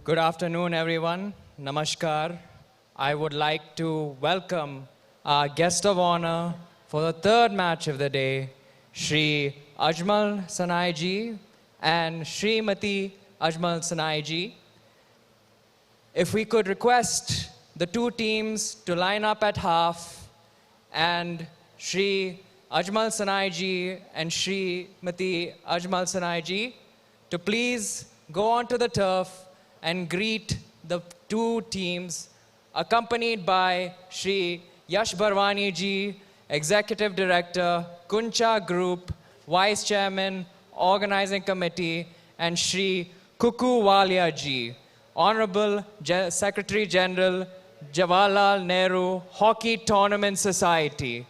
Good afternoon, everyone. Namaskar. I would like to welcome our guest of honor for the third match of the day, Shri Ajmal Sanai ji and Srimati Ajmal Sanai ji. If we could request the two teams to line up at half and Shri Ajmal Sanai ji and Srimati Ajmal Sanai ji to please go onto the turf and greet the two teams, accompanied by Shri Yash Barwani ji, Executive Director, Gooncha Group, Vice Chairman, Organizing Committee, and Shri Kuku Walia ji, Honorable Secretary General, Jawaharlal Nehru Hockey Tournament Society.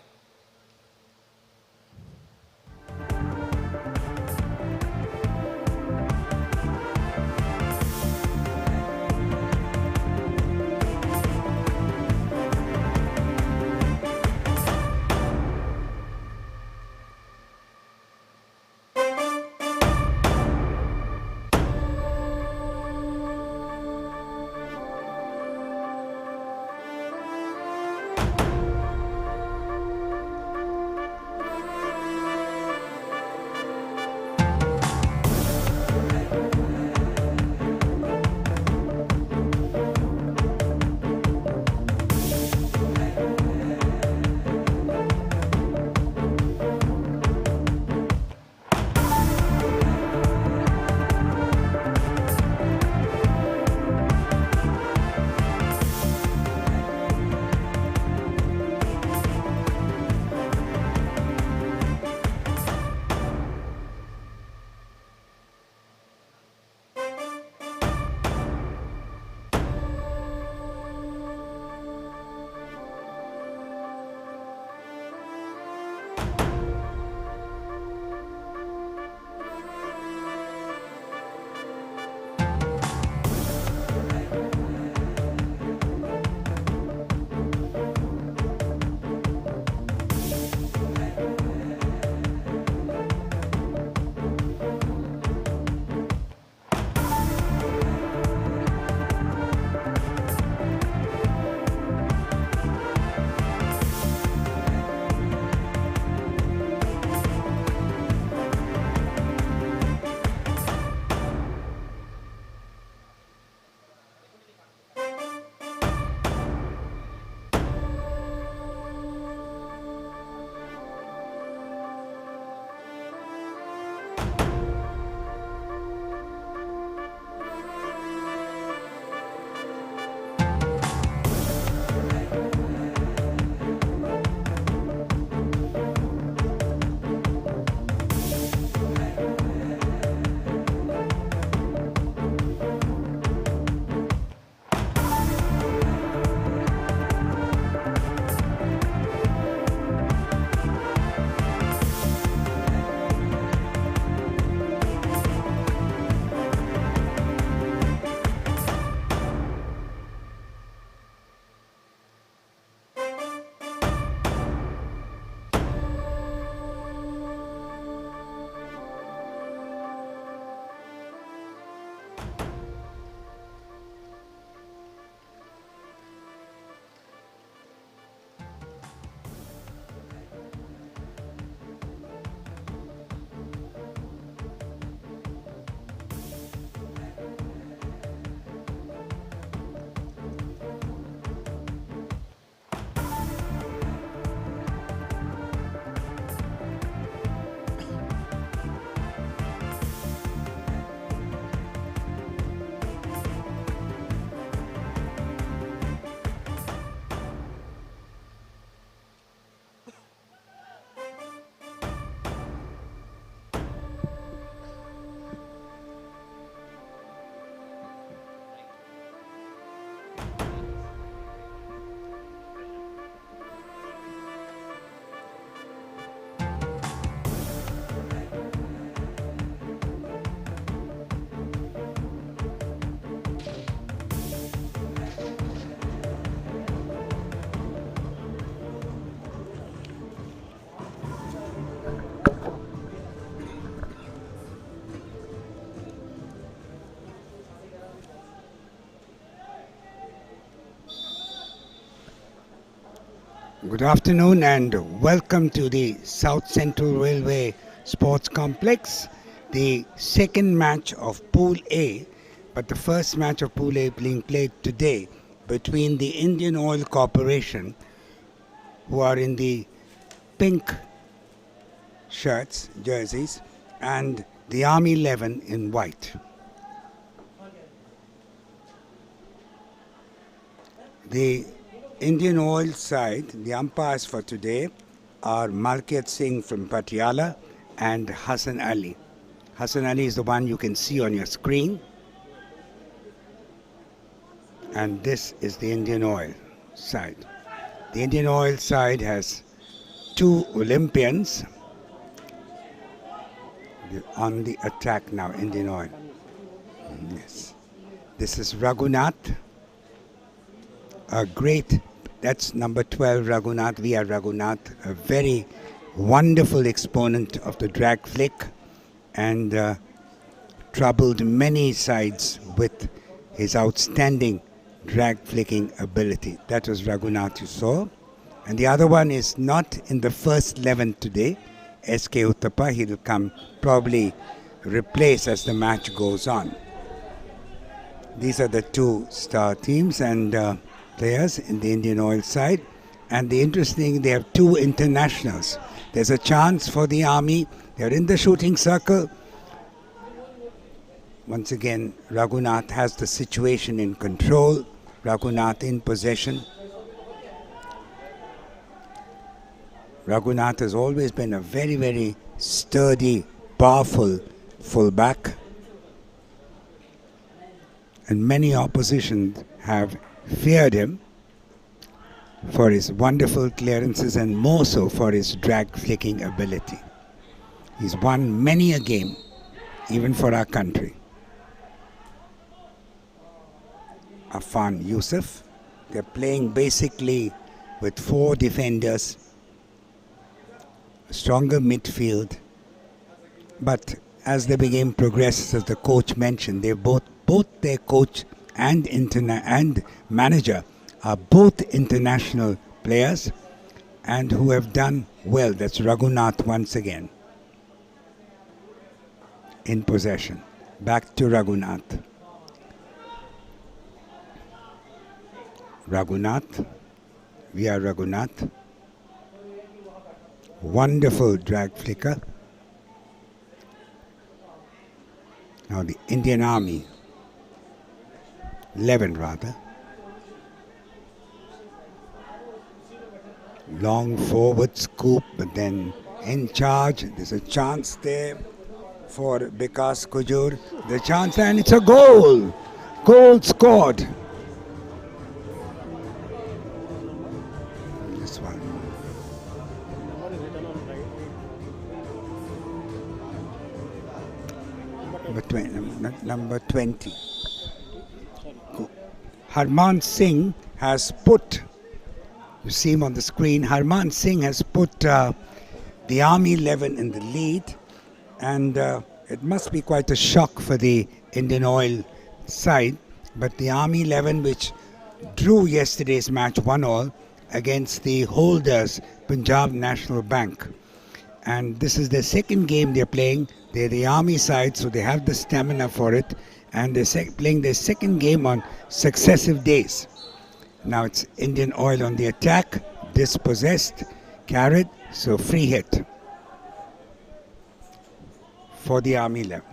Good afternoon and welcome to the South Central Railway Sports Complex, the second match of Pool A, but the first match of Pool A being played today between the Indian Oil Corporation, who are in the pink shirts, jerseys, and the Army 11 in white. The Indian Oil side, the umpires for today are Malkiat Singh from Patiala and Hassan Ali. Hassan Ali is the one you can see on your screen. And this is the Indian Oil side. The Indian Oil side has two Olympians on the attack now, Indian Oil. Yes. This is Raghunath, a great, that's number 12 Raghunath, V.R. Raghunath, a very wonderful exponent of the drag flick and troubled many sides with his outstanding drag flicking ability. That was Raghunath you saw. And the other one is not in the first 11 today, S.K. Uttappa. He'll come probably replace as the match goes on. These are the two star teams and players in the Indian Oil side. And the interesting, they have two internationals. There's a chance for the Army. They're in the shooting circle. Once again, Raghunath has the situation in control. Raghunath in possession. Raghunath has always been a very, very sturdy, powerful fullback. And many oppositions have feared him for his wonderful clearances and more so for his drag flicking ability. He's won many a game, even for our country. Afan Yusuf. They're playing basically with four defenders, a stronger midfield. But as the game progresses, as the coach mentioned, they both their coach and manager are both international players and who have done well. That's Raghunath once again in possession. Back to Raghunath. Raghunath, V.R. Raghunath. Wonderful drag flicker. Now the Indian Army, 11 rather. Long forward scoop, but then in charge. There's a chance there for Bikas Kujur. The chance, and it's a goal. Goal scored. This one. Number 20. Harman Singh has put, you see him on the screen, Harman Singh has put the Army 11 in the lead, and it must be quite a shock for the Indian Oil side, but the Army 11, which drew yesterday's match 1-1 against the holders Punjab National Bank, and this is the second game they're playing. They're the Army side, so they have the stamina for it, and they're playing their second game on successive days. Now it's Indian Oil on the attack, dispossessed, carried, so free hit for the Army 11.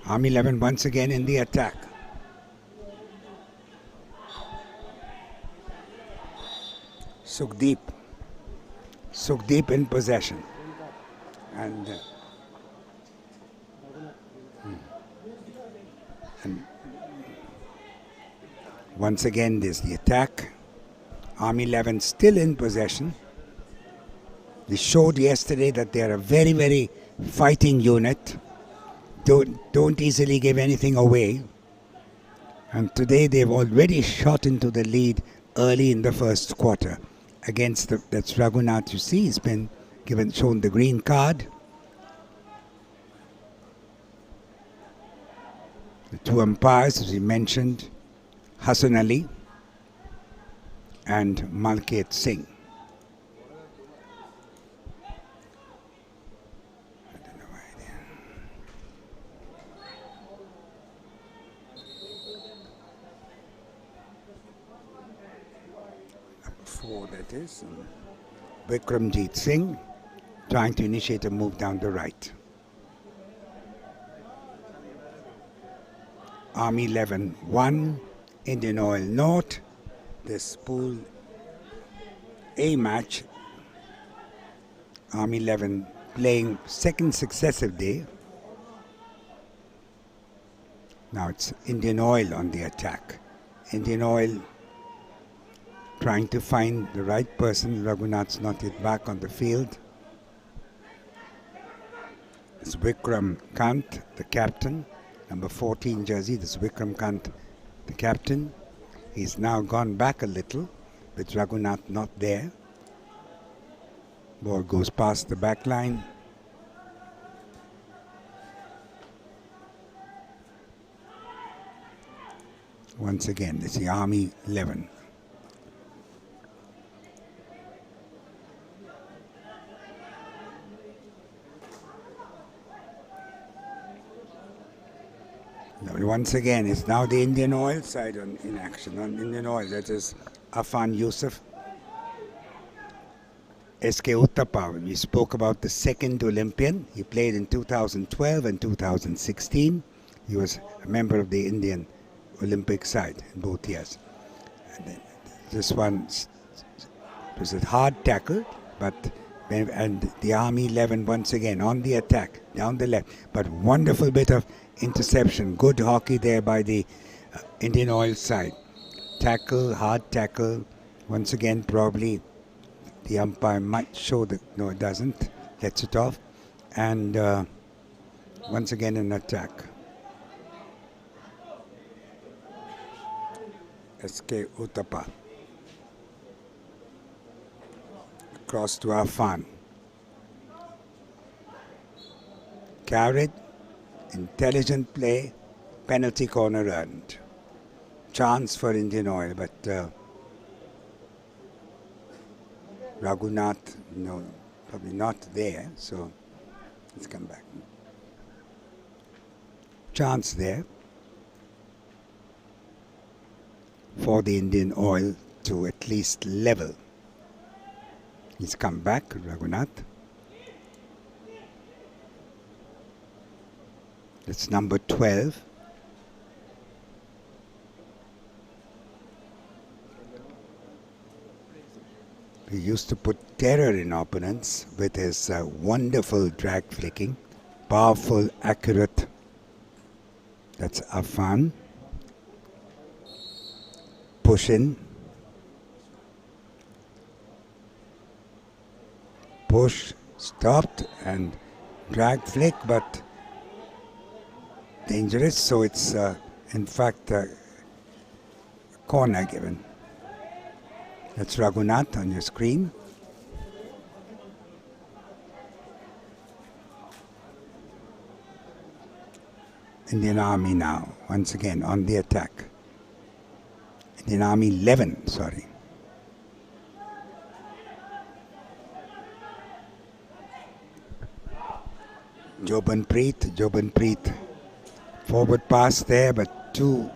Army 11 once again in the attack. Sukhdeep in possession. And once again there's the attack. Army 11 still in possession. They showed yesterday that they are a very, very fighting unit. Don't easily give anything away. And today they've already shot into the lead early in the first quarter. Against that's Raghunath, you see, he's been shown the green card. The two umpires, as we mentioned, Hassan Ali and Malkit Singh. I don't know why they Number 4, that is. And Vikramjit Singh trying to initiate a move down the right. Army 11 1, Indian Oil North. This pool A match. Army 11 playing second successive day. Now it's Indian Oil on the attack. Indian Oil trying to find the right person. Raghunath's not yet back on the field. It's Vikram Kant, the captain. Number 14 jersey. This is Vikram Kant, the captain. He's now gone back a little with Raghunath not there. Ball goes past the back line. Once again, this is the Army 11. Once again, it's now the Indian Oil side in action. On Indian Oil, that is Afan Yusuf. SK Uttappa, we spoke about the second Olympian. He played in 2012 and 2016. He was a member of the Indian Olympic side in both years. And then this one was a hard tackle, and the Army 11 once again on the attack, down the left. But wonderful bit of interception. Good hockey there by the Indian Oil side. Tackle, hard tackle. Once again, probably the umpire might show that, no, it doesn't. Lets it off. And once again, an attack. SK Uttappa. Cross to Afan. Carried. Intelligent play. Penalty corner earned. Chance for Indian Oil, but Raghunath, no, probably not there, so let's come back. Chance there for the Indian Oil to at least level. He's come back, Raghunath. That's number 12. He used to put terror in opponents with his wonderful drag flicking. Powerful, accurate. That's Afan. Push in. Push, stopped, and drag flick, but dangerous. So it's in fact a corner given. That's Raghunath on your screen. Indian Army now, once again, on the attack. Indian Army 11, sorry. Jobanpreet. Forward pass there, but too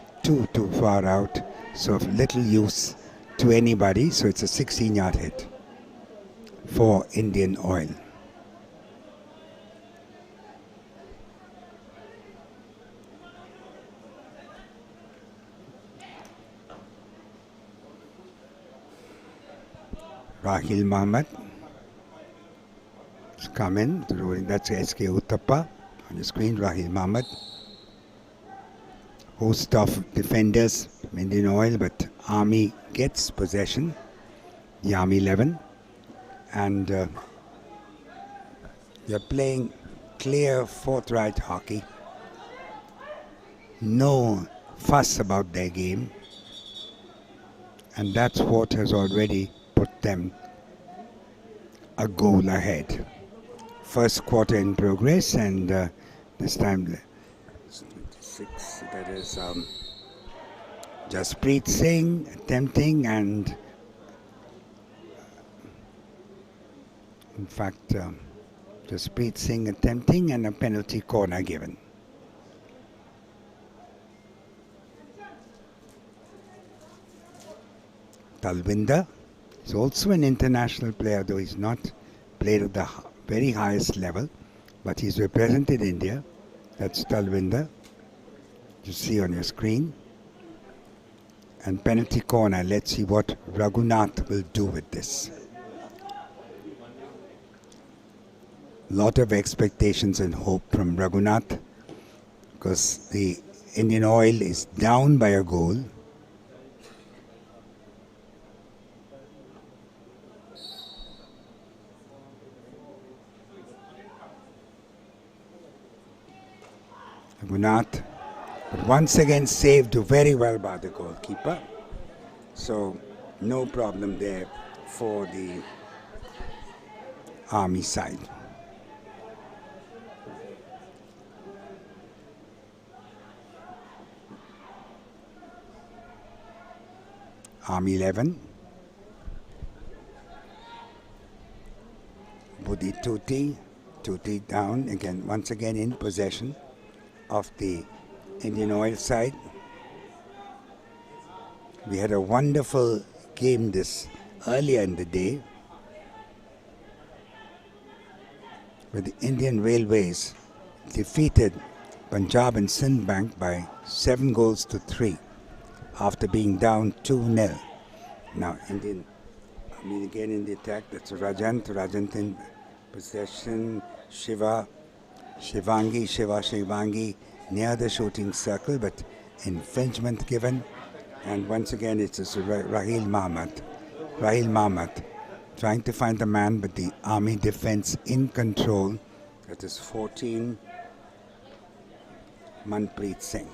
far out. So of little use to anybody. So it's a 16-yard hit for Indian Oil. Rahil Mohammed has come in. That's SK Uttappa on the screen. Rahil Mohammed. Host of defenders from Indian Oil, but Army gets possession. The Army 11. And they're playing clear, forthright hockey. No fuss about their game. And that's what has already put them a goal ahead. First quarter in progress, and this time 26, that is Jaspreet Singh attempting, and In fact, Jaspreet Singh attempting and a penalty corner given. Talwinder is also an international player, though he's not played at the very highest level, but he's represented India. That's Talwinder, you see on your screen. And penalty corner, let's see what Raghunath will do with this. Lot of expectations and hope from Raghunath because the Indian Oil is down by a goal. Raghunath, but once again saved very well by the goalkeeper. So no problem there for the Army side. Army 11. Budi Tuti down again, once again in possession of the Indian Oil side. We had a wonderful game this earlier in the day where the Indian Railways defeated Punjab and Sindh Bank by 7 goals to 3 after being down 2-0. Now again in the attack, that's Rajant in possession, Shivangi near the shooting circle, but infringement given. And once again it's Rahil Mahmat trying to find the man, but the Army defense in control. That is 14, Manpreet Singh.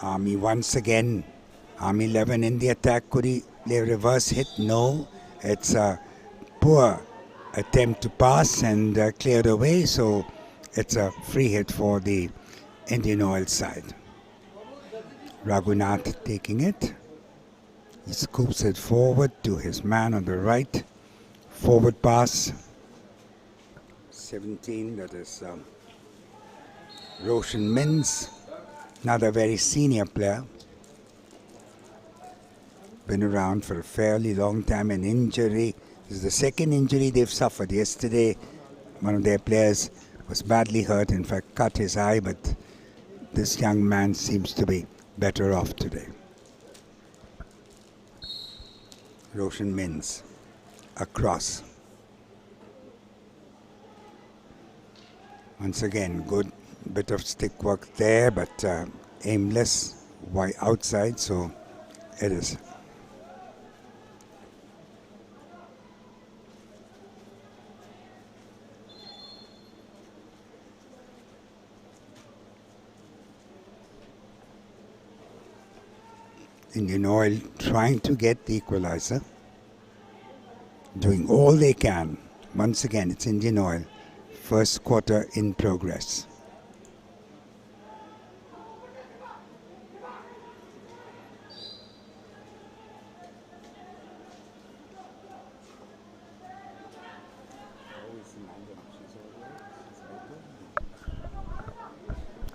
Army once again, Army 11 in the attack. Could he play a reverse hit? No, it's a poor attempt to pass and cleared away, so it's a free hit for the Indian Oil side. Raghunath taking it. He scoops it forward to his man on the right. Forward pass. 17, that is Roshan Mins, another very senior player. Been around for a fairly long time. An injury. This is the second injury they've suffered. Yesterday, one of their players was badly hurt, in fact cut his eye, but this young man seems to be better off today. Roshan Mins across. Once again, good bit of stick work there, but aimless. Why outside? So it is. Indian Oil trying to get the equalizer, doing all they can. Once again, it's Indian Oil. First quarter in progress.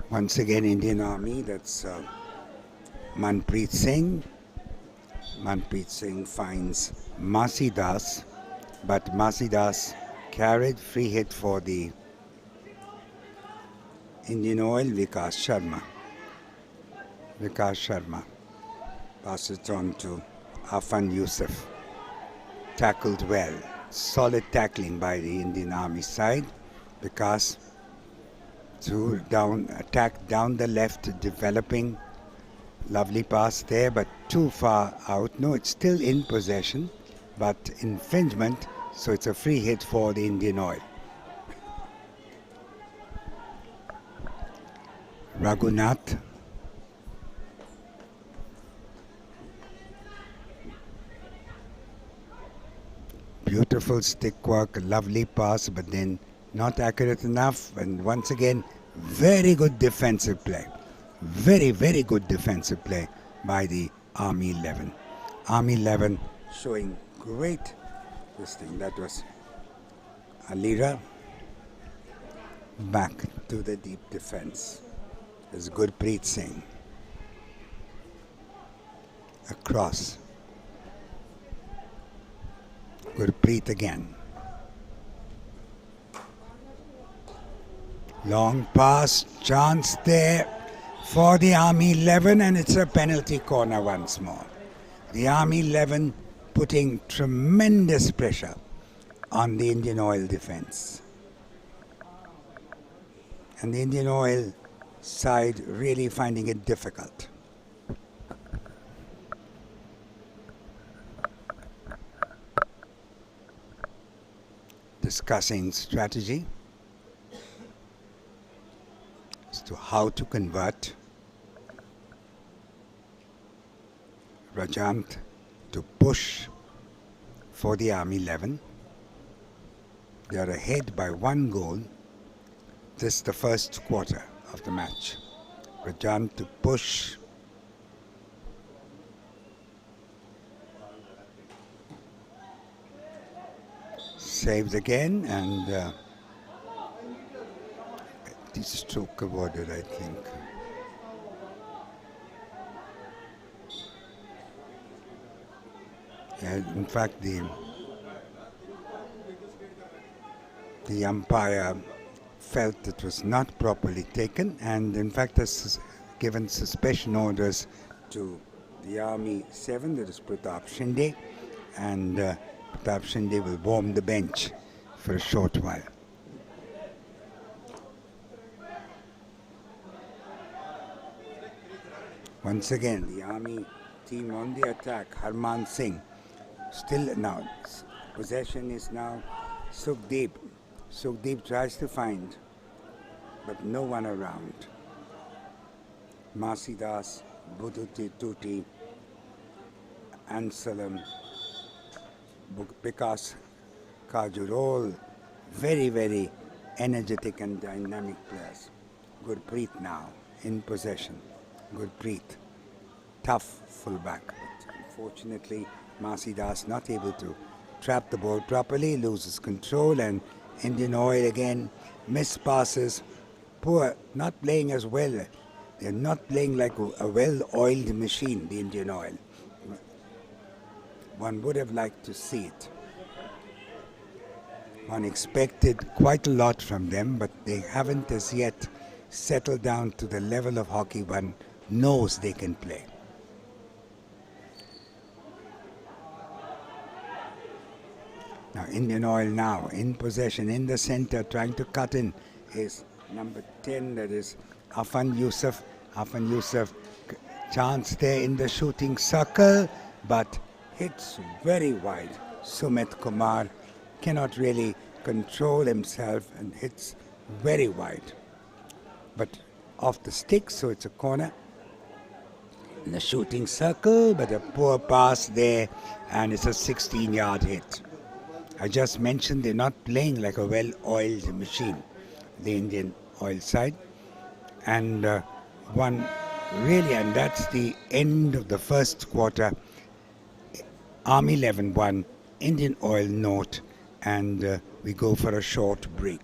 Once again, Indian Army, that's Manpreet Singh. Manpreet Singh finds Masi Das, but Masi Das carried, free hit for the Indian Oil. Vikas Sharma passes it on to Afan Yusuf. Tackled well. Solid tackling by the Indian Army side. Vikas through down, attack down the left, developing. Lovely pass there, but too far out. No, it's still in possession, but infringement, so it's a free hit for the Indian Oil. Raghunath. Beautiful stick work, lovely pass, but then not accurate enough. And once again, very good defensive play. Very, very good defensive play by the Army 11. Army 11 showing great this thing. That was a leader back to the deep defense. There's Gurpreet Singh. Across. Gurpreet again. Long pass, chance there for the Army 11, and it's a penalty corner once more. The Army 11 putting tremendous pressure on the Indian Oil defense. And the Indian Oil side really finding it difficult. Discussing strategy as to how to convert Rajant to push for the Army 11. They are ahead by 1 goal. This is the first quarter of the match. Rajant to push. Saves again, and the stroke awarded, I think. In fact, the umpire felt it was not properly taken, and in fact has given suspension orders to the Army 7, that is Pratap Shinde, and Pratap Shinde will warm the bench for a short while. Once again, the Army team on the attack. Harman Singh still now. Possession is now Sukhdeep. Sukhdeep tries to find, but no one around. Masidas, Buduti Tuti, Ansalam, Vikas Kajur, all very, very energetic and dynamic players. Gurpreet now in possession. Gurpreet, tough fullback, but unfortunately Masidas not able to trap the ball properly, loses control, and Indian Oil again missed passes. Poor, not playing as well. They're not playing like a well-oiled machine, the Indian Oil. One would have liked to see it. One expected quite a lot from them, but they haven't as yet settled down to the level of hockey one knows they can play. Now Indian Oil now in possession in the center, trying to cut in is number 10, that is Afan Yusuf. Afan Yusuf, chance there in the shooting circle, but hits very wide. Sumit Kumar cannot really control himself and hits very wide. But off the stick, so it's a corner. In the shooting circle, but a poor pass there, and it's a 16-yard hit. I just mentioned they're not playing like a well-oiled machine, the Indian Oil side. And one really, and that's the end of the first quarter. Army 11 1, Indian Oil note, and we go for a short break.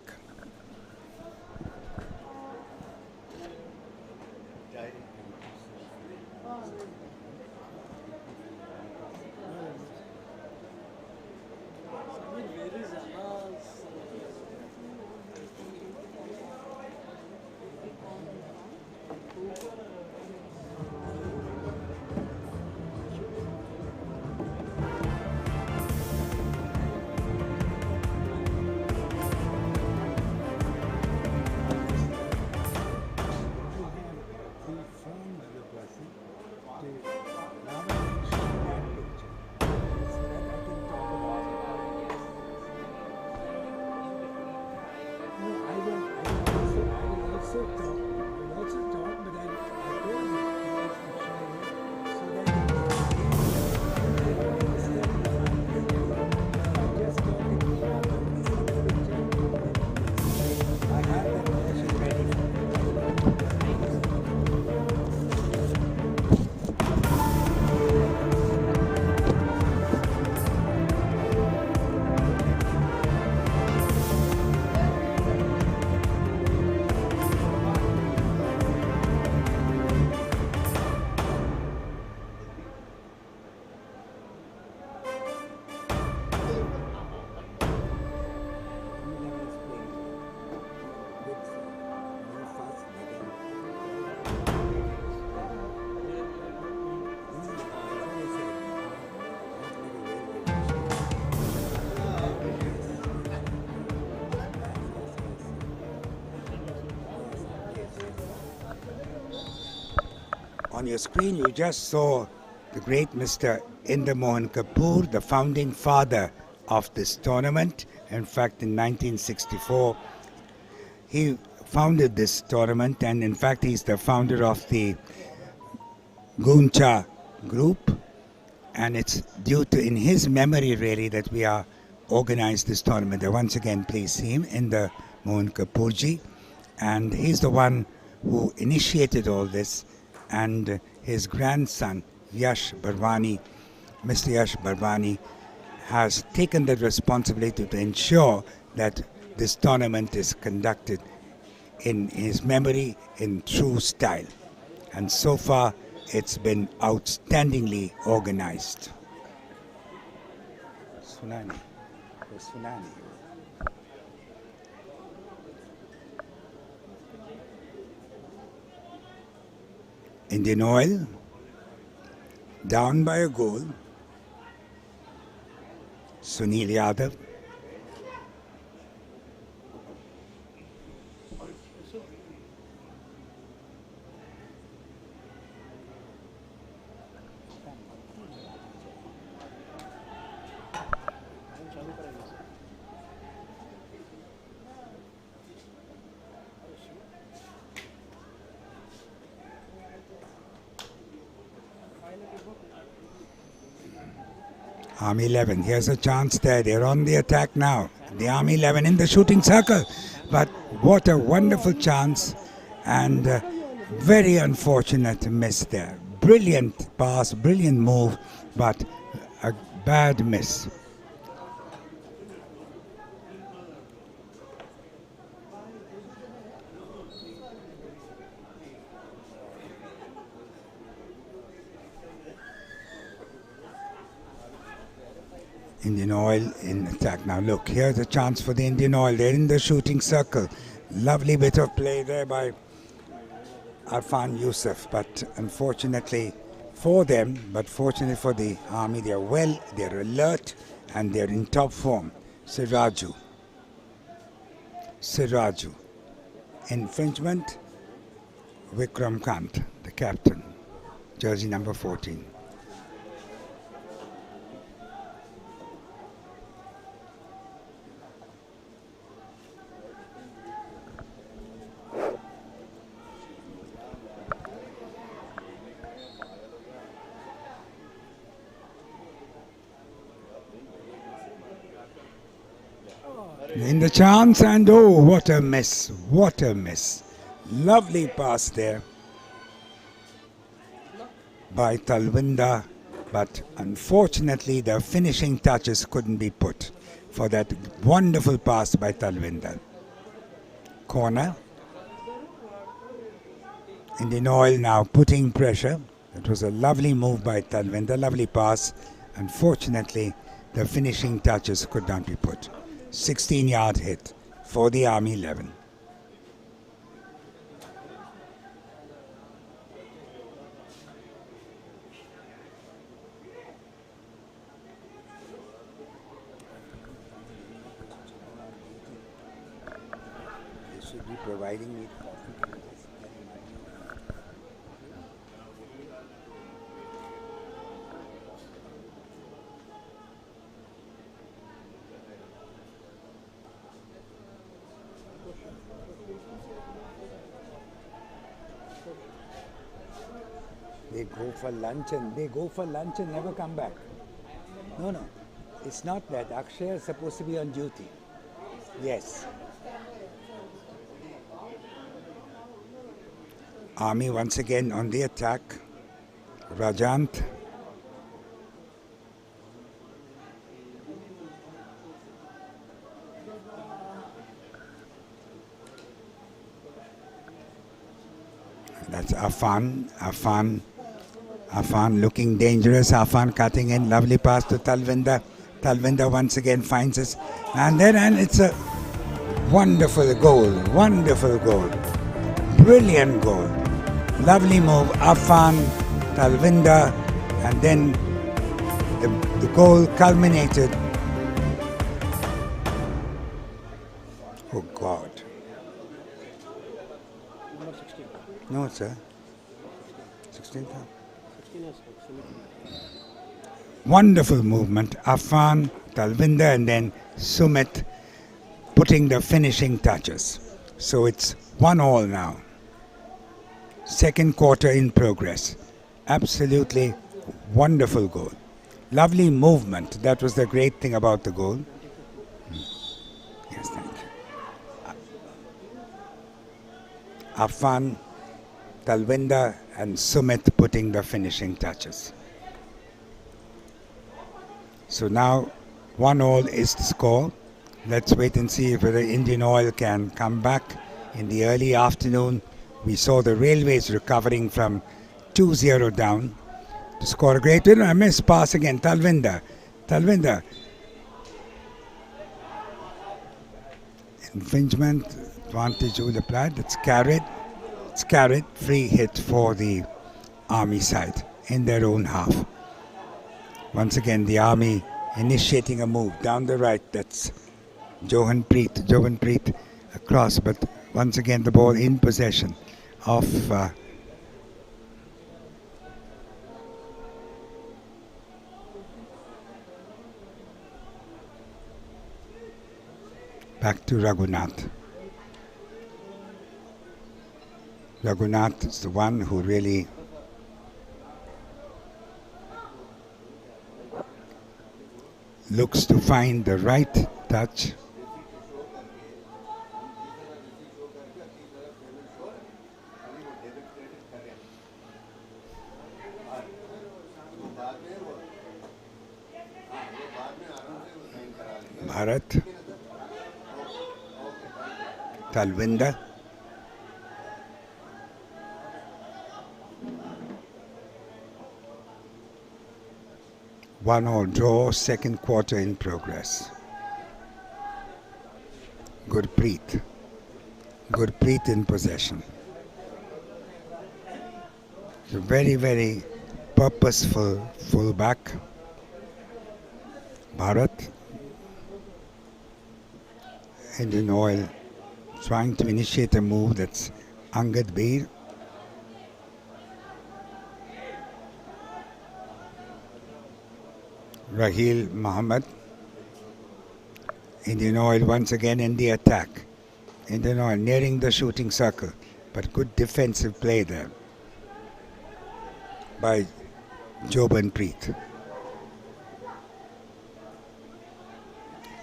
On your screen, you just saw the great Mr. Inder Mohan Kapoor, the founding father of this tournament. In fact, in 1964, he founded this tournament, and in fact, he's the founder of the Gooncha group. And it's due to, in his memory, really, that we are organized this tournament. Once again, please see him, Inder Mohan Kapoorji. And he's the one who initiated all this. And his grandson, Yash Barwani, Mr. Yash Barwani, has taken the responsibility to ensure that this tournament is conducted in his memory in true style. And so far, it's been outstandingly organized. Tsunami. Tsunami. Indian Oil, down by a goal. Sunil Yadav. Army 11, here's a chance there. They're on the attack now. The Army 11 in the shooting circle. But what a wonderful chance, and very unfortunate miss there. Brilliant pass, brilliant move, but a bad miss. Indian Oil in attack now. Look, here's a chance for the Indian Oil. They're in the shooting circle. Lovely bit of play there by Arfan Yusuf, but unfortunately for them, but fortunately for the Army, they're alert, and they're in top form. Siraju. Infringement, Vikram Kant, the captain, jersey number 14. In the chance, and oh, what a miss, what a miss. Lovely pass there by Talwinda, but unfortunately the finishing touches couldn't be put for that wonderful pass by Talwinda. Corner. Indian Oil now putting pressure. It was a lovely move by Talwinda, lovely pass. Unfortunately, the finishing touches could not be put. 16-yard hit for the Army 11. They should be providing me coffee. They go for lunch and never come back. No, it's not that. Akshay is supposed to be on duty. Yes. Army once again on the attack. Rajant. That's Afan looking dangerous. Afan cutting in. Lovely pass to Talwinda. Talwinda once again finds us. And it's a wonderful goal. Wonderful goal. Brilliant goal. Lovely move. Afan, Talwinda. And then the goal culminated. Oh God. No, sir. 16. Wonderful movement. Afan, Talvinder, and then Sumit putting the finishing touches. So it's 1-1 now. Second quarter in progress. Absolutely wonderful goal. Lovely movement. That was the great thing about the goal. Yes, thank you. Afan, Talvinder, and Sumit putting the finishing touches. So now 1-1 is the score. Let's wait and see if the Indian Oil can come back. In the early afternoon, we saw the Railways recovering from 2-0 down to score a great win. A missed pass again. Talvinder. Infringement. Advantage will applied. It's carried. Free hit for the Army side in their own half. Once again, the Army initiating a move down the right. That's Johanpreet across, but once again the ball in possession of back to Raghunath. Raghunath is the one who really looks to find the right touch. Bharat, Talvinder, one all draw, second quarter in progress. Gurpreet in possession. It's a very, very purposeful fullback. Bharat, Indian Oil trying to initiate a move. That's Angad Beer. Raheel Mohammed. Indian Oil once again in the attack. Indian Oil nearing the shooting circle, but good defensive play there by Jobanpreet.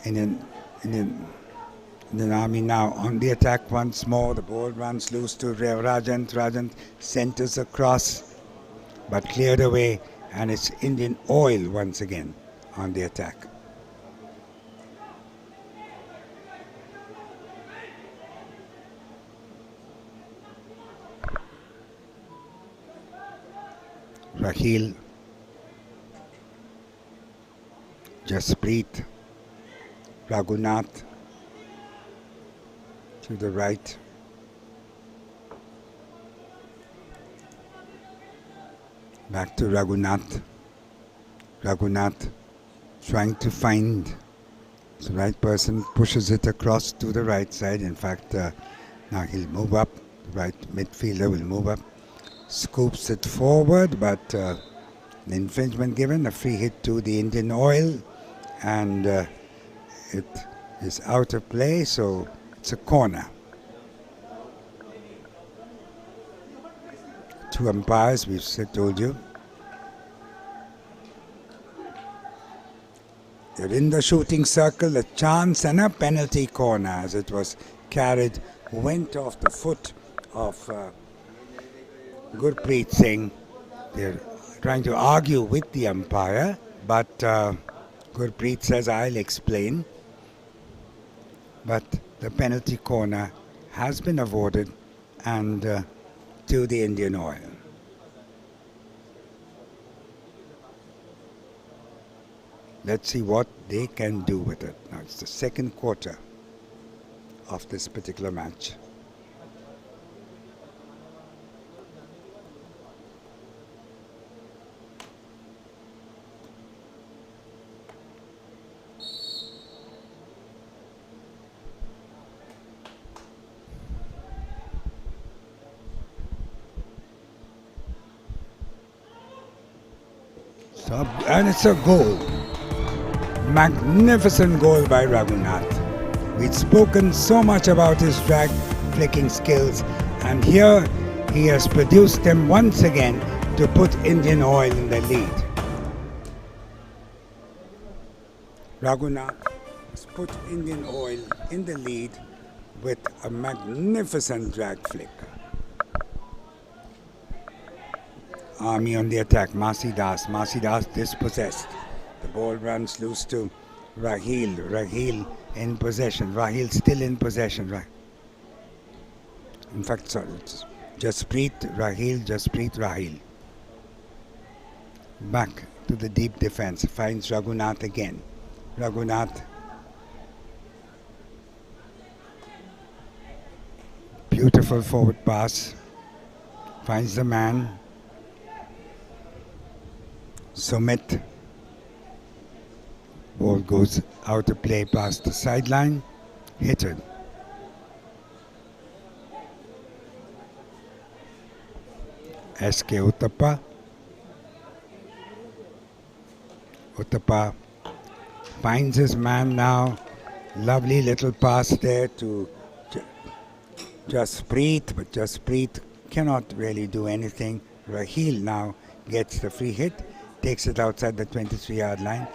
Indian Army now on the attack once more. The ball runs loose to Rajant. Rajant centers across, but cleared away, and it's Indian Oil once again on the attack. Raheel, Jasprit, Raghunath to the right. Back to Raghunath. Raghunath trying to find the right person, pushes it across to the right side. In fact, now he'll move up. The right midfielder will move up. Scoops it forward, but an infringement given, a free hit to the Indian Oil, and it is out of play, so it's a corner. Two umpires, we've told you. They're in the shooting circle, a chance and a penalty corner as it was carried, went off the foot of Gurpreet Singh. They're trying to argue with the umpire, but Gurpreet says, I'll explain. But the penalty corner has been awarded and to the Indian Oil. Let's see what they can do with it. Now it's the second quarter of this particular match. And it's a goal. Magnificent goal by Raghunath. We'd spoken so much about his drag flicking skills, and here he has produced them once again to put Indian Oil in the lead. Raghunath has put Indian Oil in the lead with a magnificent drag flick. Army on the attack. Masi Das dispossessed. The ball runs loose to Raheel. Raheel in possession. Raheel still in possession. In fact, sorry, it's Jasprit Raheel. Back to the deep defense. Finds Raghunath again. Raghunath. Beautiful forward pass. Finds the man. Sumit. Ball goes out of play past the sideline. Hit it. S.K. Uttappa. Uttappa finds his man now. Lovely little pass there to Jasprit, but Jasprit cannot really do anything. Raheel now gets the free hit, takes it outside the 23-yard line.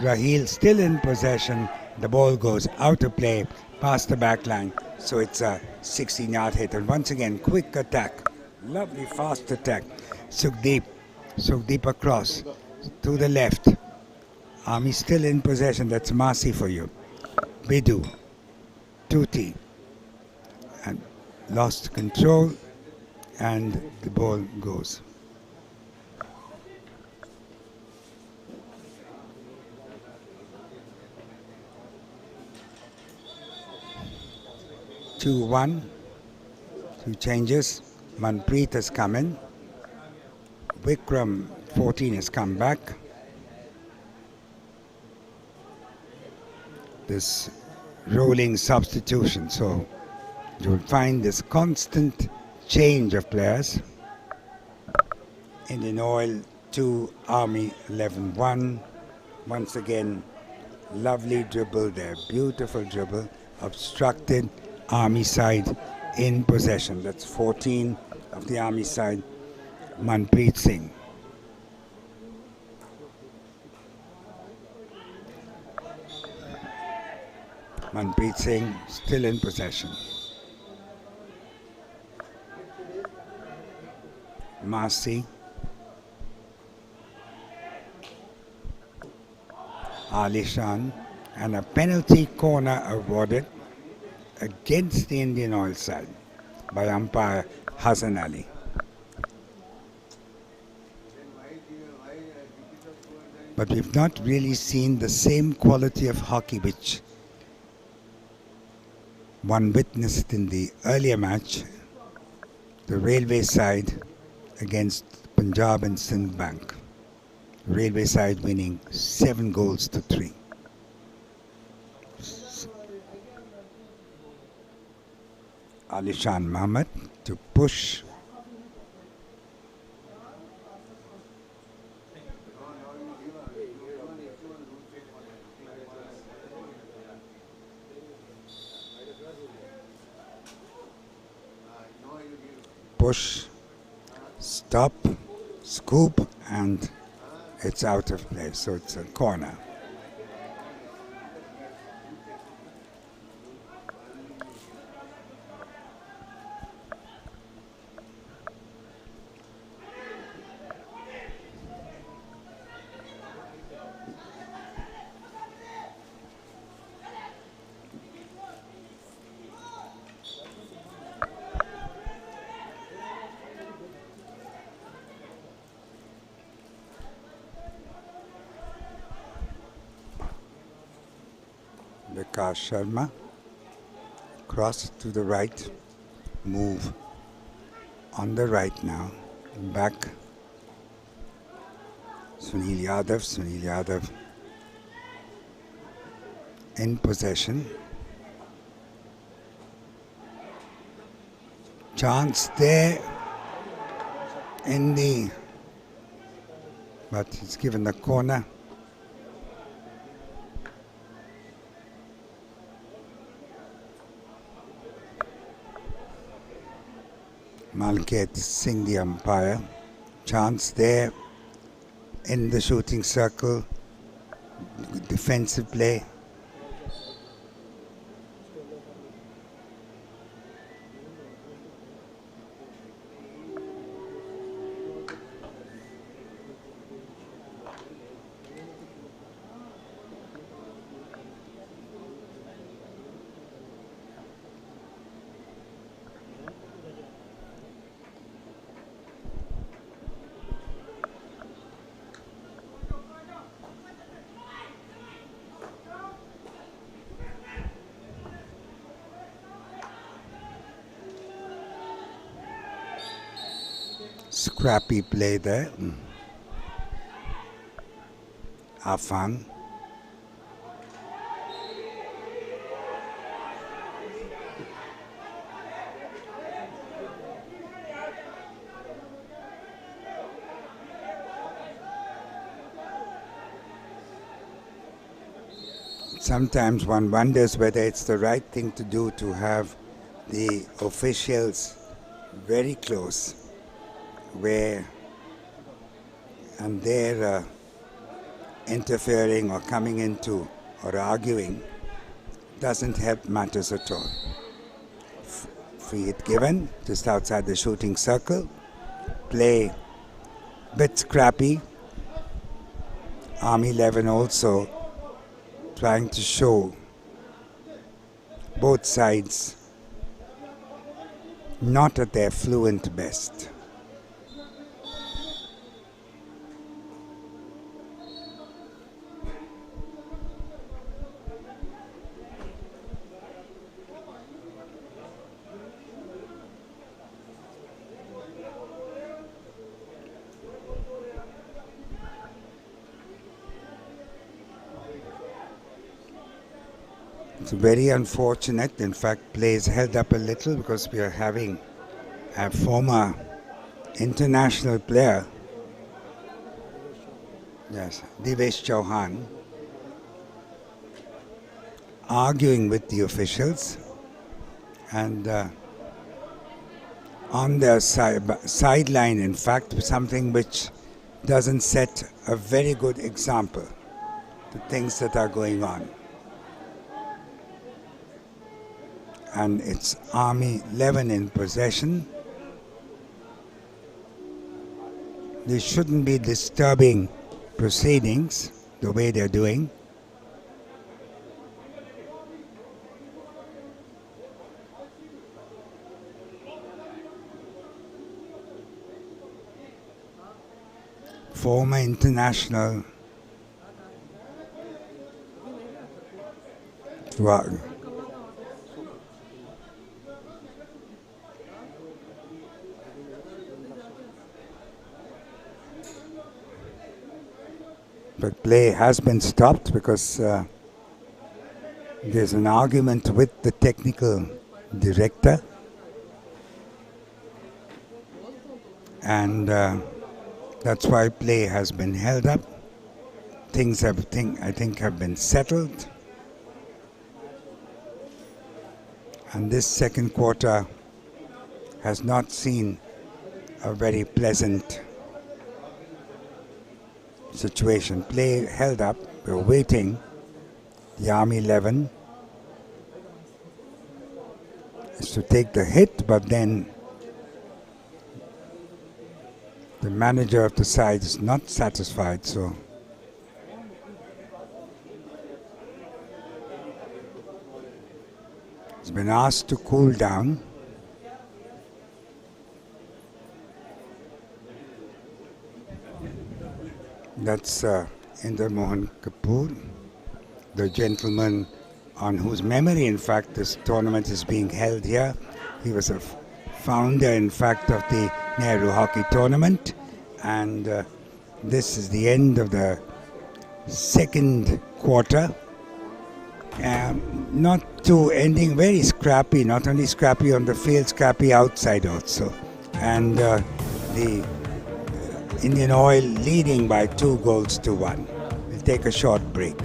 Raheel still in possession. The ball goes out of play past the back line, so it's a 16-yard hit. And once again, quick attack. Lovely fast attack. Sukhdeep across to the left. Army still in possession. That's Masi for you. Bidu, Tuti, and lost control, and the ball goes. Two changes. Manpreet has come in. Vikram 14 has come back. This rolling substitution, so you'll find this constant change of players. Indian Oil 2, Army 11-1. Once again, lovely dribble there, beautiful dribble, obstructed. Army side in possession. That's 14 of the Army side. Manpreet Singh. Manpreet Singh still in possession. Masi. Alishan. And a penalty corner awarded against the Indian Oil side by umpire Hassan Ali. But we've not really seen the same quality of hockey which one witnessed in the earlier match, the Railway side against Punjab and Sindh Bank. Railway side winning 7-3. Alishan Mohammed to push. Push, stop, scoop, and it's out of play, so it's a corner. Vikas Sharma, cross to the right, move on the right now, back. Sunil Yadav in possession. Chance there in the but he's given the corner. Malket Singh, the umpire. Chance there in the shooting circle. Defensive play. Scrappy play there. Afang. Sometimes one wonders whether it's the right thing to do to have the officials very close, where and they're interfering or coming into or arguing doesn't help matters at all. Free hit given just outside the shooting circle. Play bit scrappy. Army 11 also trying to show both sides not at their fluent best. It's very unfortunate. In fact, play is held up a little because we are having a former international player, yes, Divesh Chauhan, arguing with the officials, and on their sideline, in fact, something which doesn't set a very good example to things that are going on. And it's Army 11 in possession. They shouldn't be disturbing proceedings the way they're doing. Former international but play has been stopped because there's an argument with the technical director, and that's why play has been held up. Things I think have been settled, and this second quarter has not seen a very pleasant situation. Play held up. We're waiting. The Army 11 is to take the hit, but then the manager of the side is not satisfied, so he's been asked to cool down. That's Inder Mohan Kapoor, the gentleman on whose memory, in fact, this tournament is being held here. He was a founder, in fact, of the Nehru Hockey Tournament, and this is the end of the second quarter. Not too ending very scrappy, not only scrappy on the field, scrappy outside also. And the Indian Oil leading by 2-1. We'll take a short break.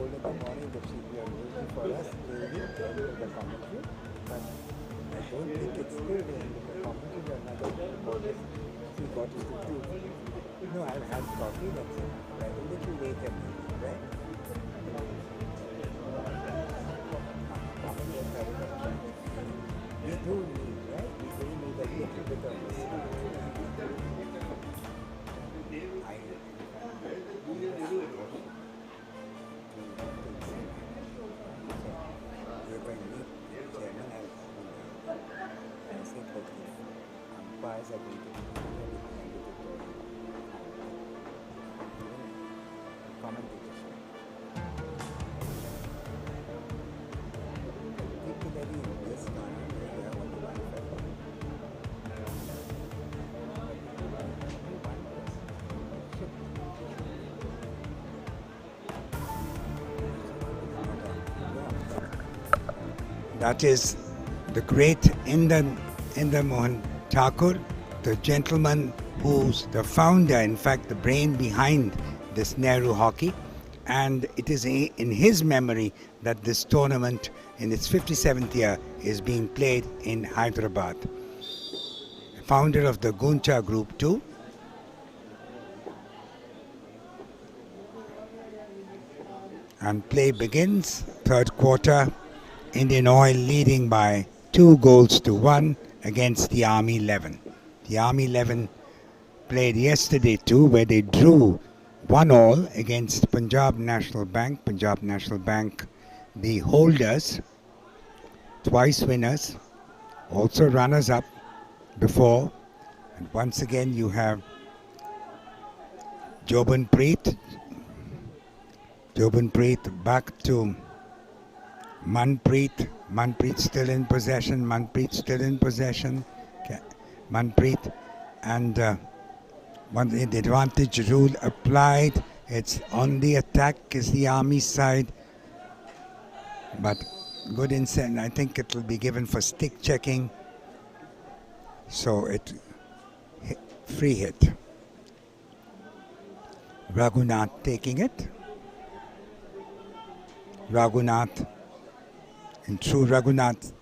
told in the morning that she will waiting for us to end the commentary, but I don't think it's still the end of the commentary. There are another quarters. She got us to two. No, I've had coffee, that's it. Right? A little later, maybe, right? We do need, right? We do need a little bit of this. Umpires are going to be commentators. Particularly in this tournament, we have only one fellow. That is the great Inder Mohan Thakur, the gentleman who's the founder, in fact, the brain behind this Nehru hockey. And it is in his memory that this tournament in its 57th year is being played in Hyderabad. Founder of the Gooncha group too. And play begins, third quarter. Indian Oil leading by 2-1 against the Army 11. The Army 11 played yesterday too, where they drew 1-1 against Punjab National Bank. Punjab National Bank, the holders, twice winners, also runners-up before. And once again you have Jobinpreet back to Manpreet. Manpreet still in possession. Manpreet, and one the advantage rule applied. It's on the attack is the Army side, but good incentive. I think it will be given for stick checking. So it free hit. Raghunath taking it. Raghunath, in true Raghunath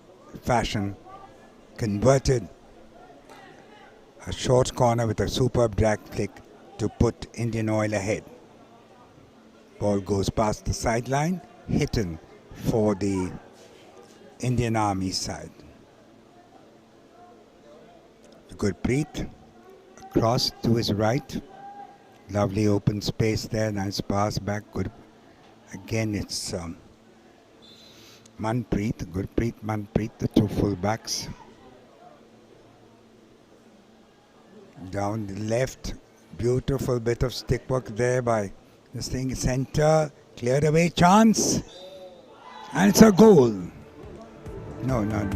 fashion, converted a short corner with a superb drag flick to put Indian Oil ahead. Ball goes past the sideline, hidden for the Indian Army side. Gurpreet across to his right. Lovely open space there, nice pass back. Good. Again, it's Manpreet, the two full-backs. Down the left, beautiful bit of stick work there by this thing. Center, cleared away, chance, and it's a goal. No, not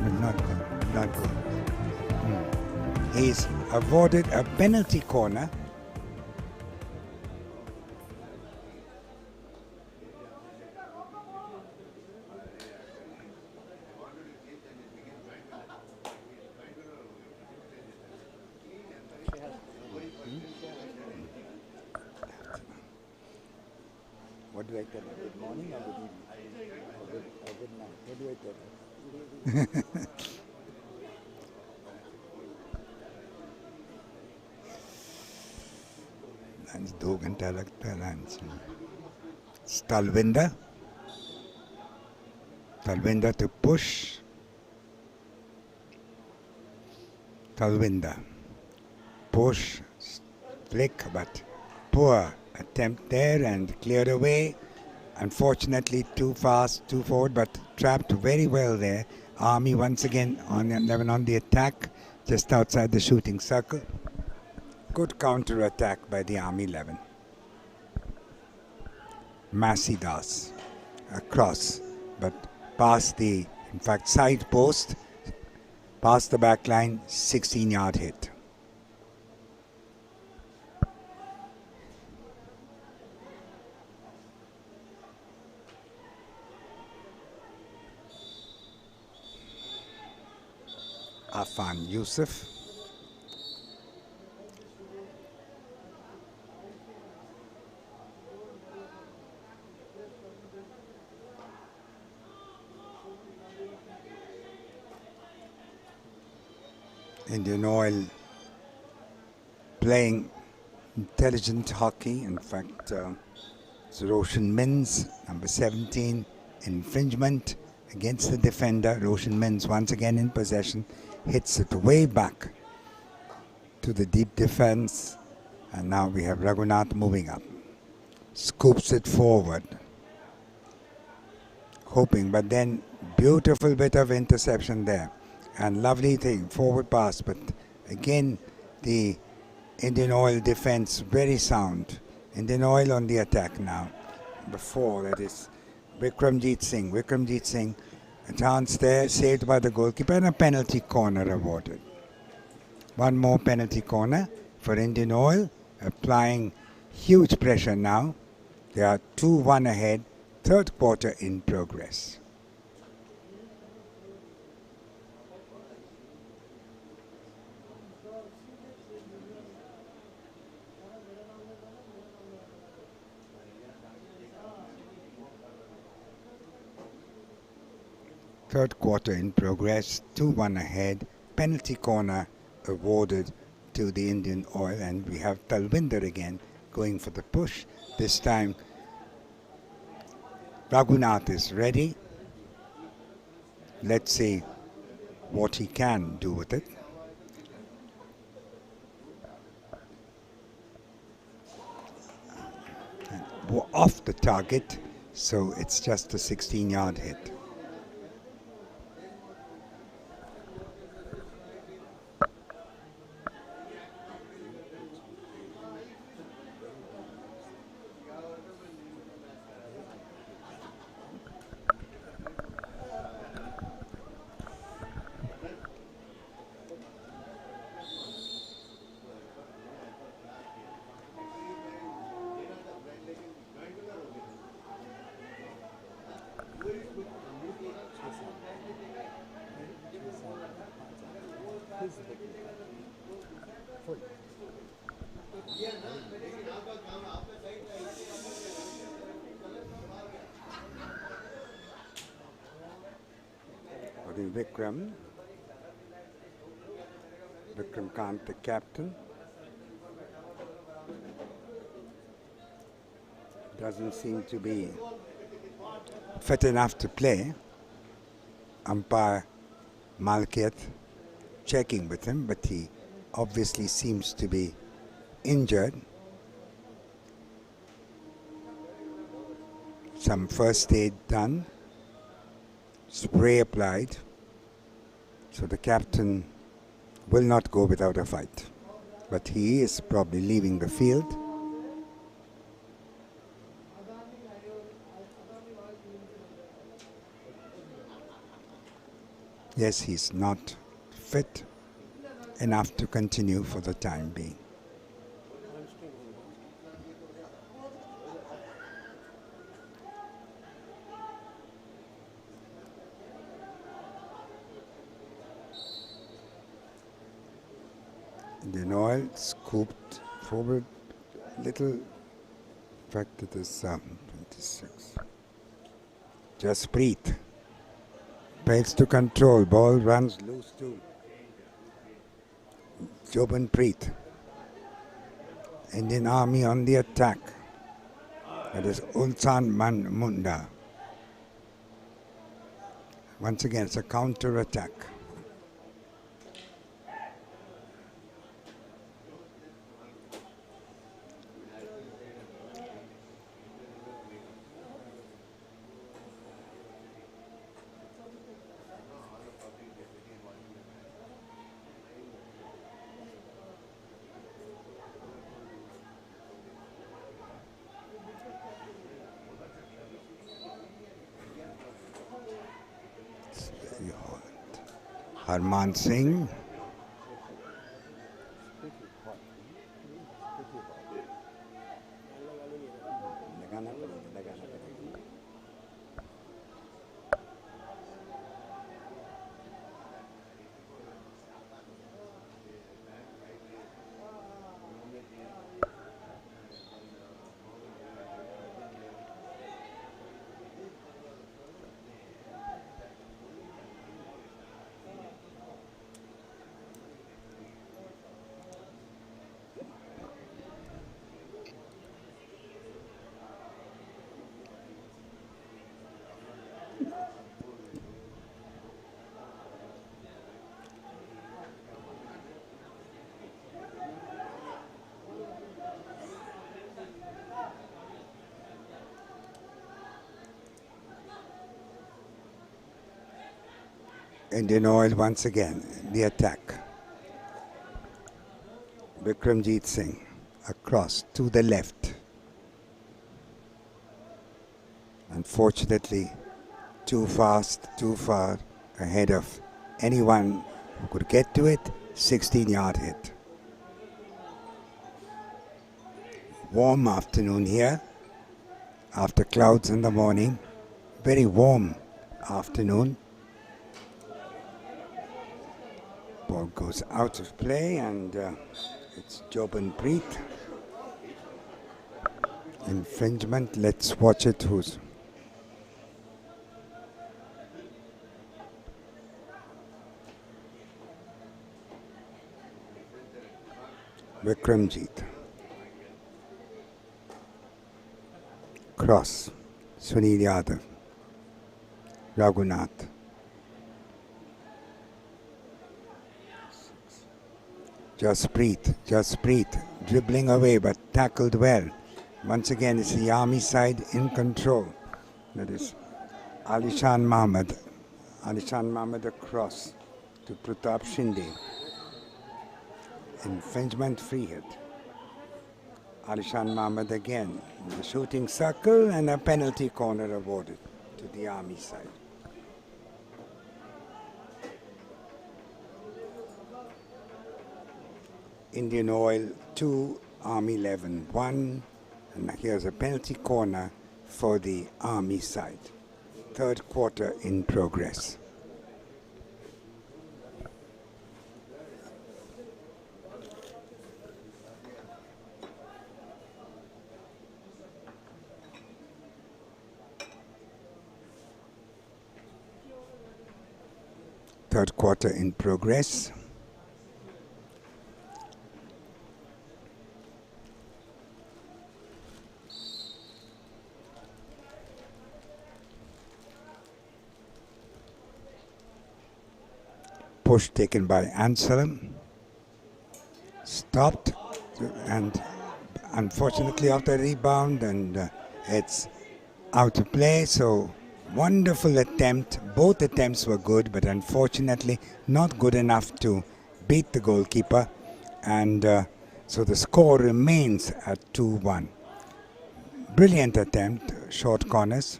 good. He's avoided a penalty corner. What do I tell you? Good morning or good evening? Or good night? What do I tell you? Lunch 2 घंटा लगता है lunch. Talwinder to push. Talwinder push, flick, but poor attempt there and cleared away. Unfortunately too fast, too forward, but trapped very well there. Army once again on 11 on the attack, just outside the shooting circle. Good counter attack by the Army 11. Masidas across, but past the, in fact, side post, past the back line, 16-yard hit. Afan Yusuf. Indian Oil playing intelligent hockey. In fact, it's Roshan Mins, number 17, infringement against the defender. Roshan Mins once again in possession, hits it way back to the deep defense, and now we have Raghunath moving up. Scoops it forward, hoping, but then beautiful bit of interception there. And lovely thing, forward pass, but again the Indian Oil defense very sound. Indian Oil on the attack now. Before that is Vikramjit Singh. Vikramjit Singh, a chance there, saved by the goalkeeper, and a penalty corner awarded. One more penalty corner for Indian Oil, applying huge pressure now. They are 2-1 ahead, third quarter in progress. Third quarter in progress, 2-1 ahead, penalty corner awarded to the Indian Oil, and we have Talwinder again going for the push. This time Raghunath is ready. Let's see what he can do with it. And off the target, so it's just a 16-yard hit. Vikram Kant, the captain, doesn't seem to be fit enough to play. Umpire Malkiyat checking with him, but he obviously seems to be injured. Some first aid done, spray applied, so the captain will not go without a fight, but he is probably leaving the field. Yes, he's not fit enough to continue for the time being. Indian Oil scooped forward little. In fact, it is 26. Jasprit fails to control. Ball runs loose to Jobanpreet. Indian Army on the attack. That is Ulsan Munda. Once again, it's a counter attack. Harman Singh. Indian Oil once again, the attack. Bikramjit Singh across to the left. Unfortunately, too fast, too far ahead of anyone who could get to it. 16-yard hit. Warm afternoon here. After clouds in the morning. Very warm afternoon. Ball goes out of play and it's Jobanpreet. Infringement. Let's watch it. Who's Bikramjit. Cross. Sunil Yadav. Raghunath. Jaspreet dribbling away but tackled well. Once again it's the army side in control. That is Alishan Mohammed. Alishan Mohammed across to Pratap Shinde. Infringement free hit. Alishan Mohammed again in the shooting circle and a penalty corner awarded to the army side. Indian Oil 2, Army 11 1. And here's a penalty corner for the army side. Third quarter in progress. Third quarter in progress. Push taken by Anselm. Stopped and unfortunately after rebound and it's out of play. So wonderful attempt. Both attempts were good, but unfortunately not good enough to beat the goalkeeper. And so the score remains at 2-1. Brilliant attempt, short corners.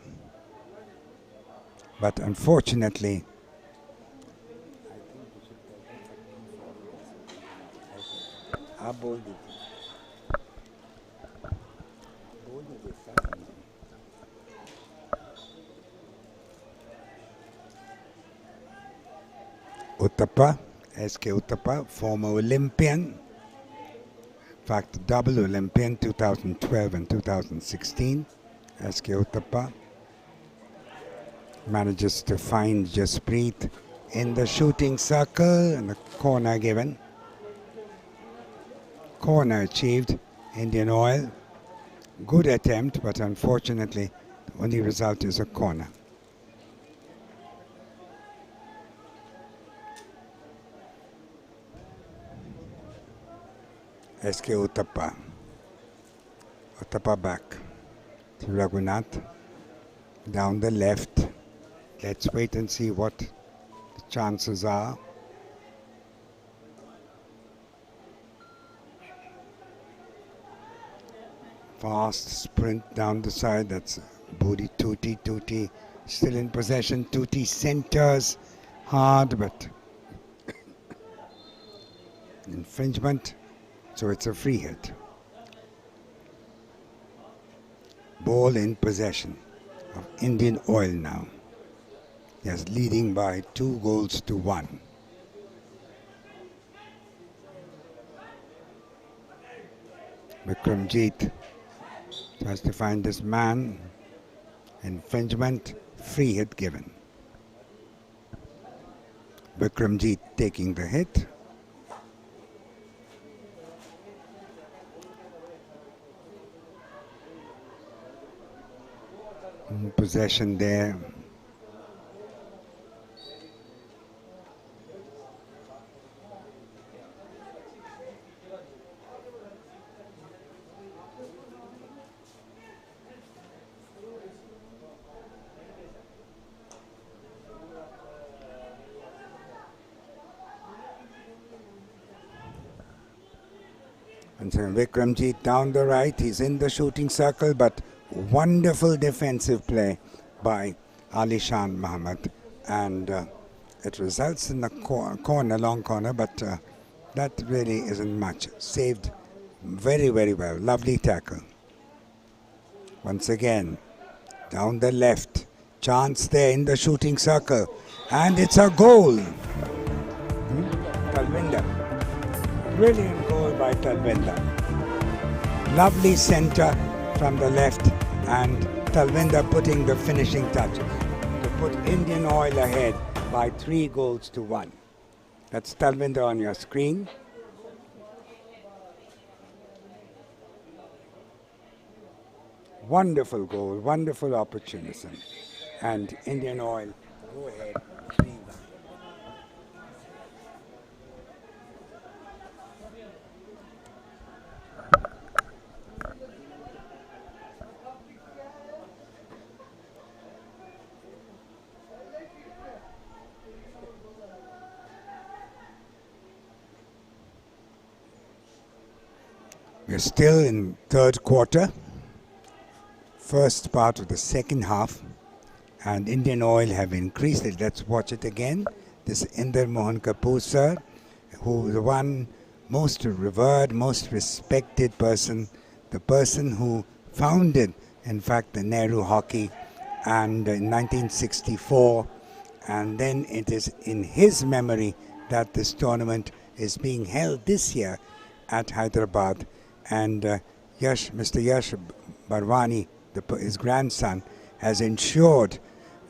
But unfortunately, Uttapa, SK Uttapa, former Olympian, in fact double Olympian 2012 and 2016. SK Uttapa manages to find Jaspreet in the shooting circle and the corner given. Corner achieved, Indian Oil. Good attempt, but unfortunately the only result is a corner. SK Uttapa. Uttapa back to Raghunath. Down the left. Let's wait and see what the chances are. Fast sprint down the side. That's Budi Tuti. Tuti still in possession. Tuti centers hard, but infringement. So it's a free hit. Ball in possession of Indian Oil now. Yes, leading by 2-1. Bikramjit tries to find this man. Infringement, free hit given. Bikramjit taking the hit. In possession there. And so Vikramjit down the right, he's in the shooting circle, but wonderful defensive play by Alishan Muhammad. And it results in a corner, long corner, but that really isn't much. Saved very, very well. Lovely tackle. Once again, down the left. Chance there in the shooting circle. And it's a goal. Talwinder. Brilliant goal by Talwinder. Lovely center from the left, and Talwinder putting the finishing touches to put Indian Oil ahead by 3-1. That's Talwinder on your screen. Wonderful goal, wonderful opportunism. And Indian Oil go ahead 3-1. We're still in third quarter, first part of the second half, and Indian Oil have increased it. Let's watch it again. This Inder Mohan Kapoor sir, who is the one most revered, most respected person, the person who founded, in fact, the Nehru hockey, and in 1964, and then it is in his memory that this tournament is being held this year at Hyderabad. And Mr. Yash Barwani, his grandson, has ensured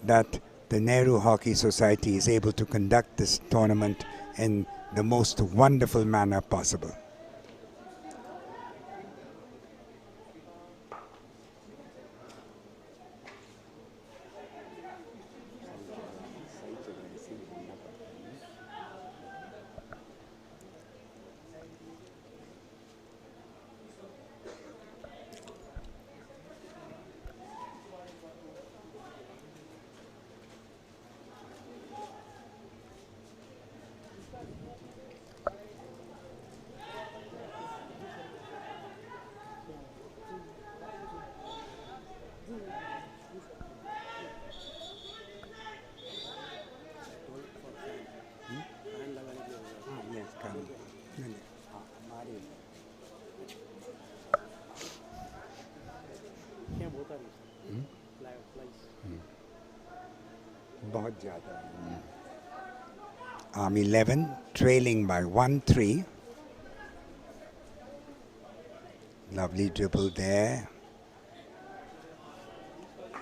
that the Nehru Hockey Society is able to conduct this tournament in the most wonderful manner possible. Army 11 trailing by 1-3. Lovely dribble there.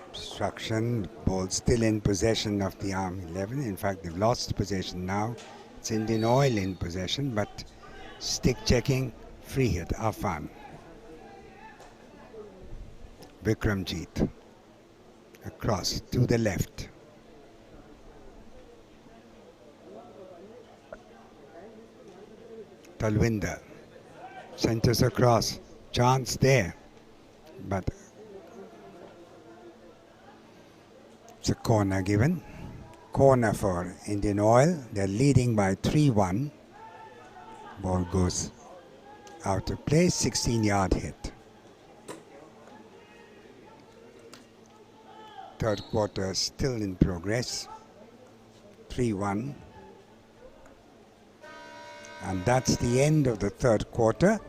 Obstruction. Ball still in possession of the Army 11. In fact, they've lost possession now. It's Indian Oil in possession, but stick checking. Free hit. Afan. Vikramjit. Across to the left. Talwinder centers across, chance there, but it's a corner given. Corner for Indian Oil. They're leading by 3-1. Ball goes out of play, 16-yard hit. Third quarter still in progress. 3-1. And that's the end of the third quarter.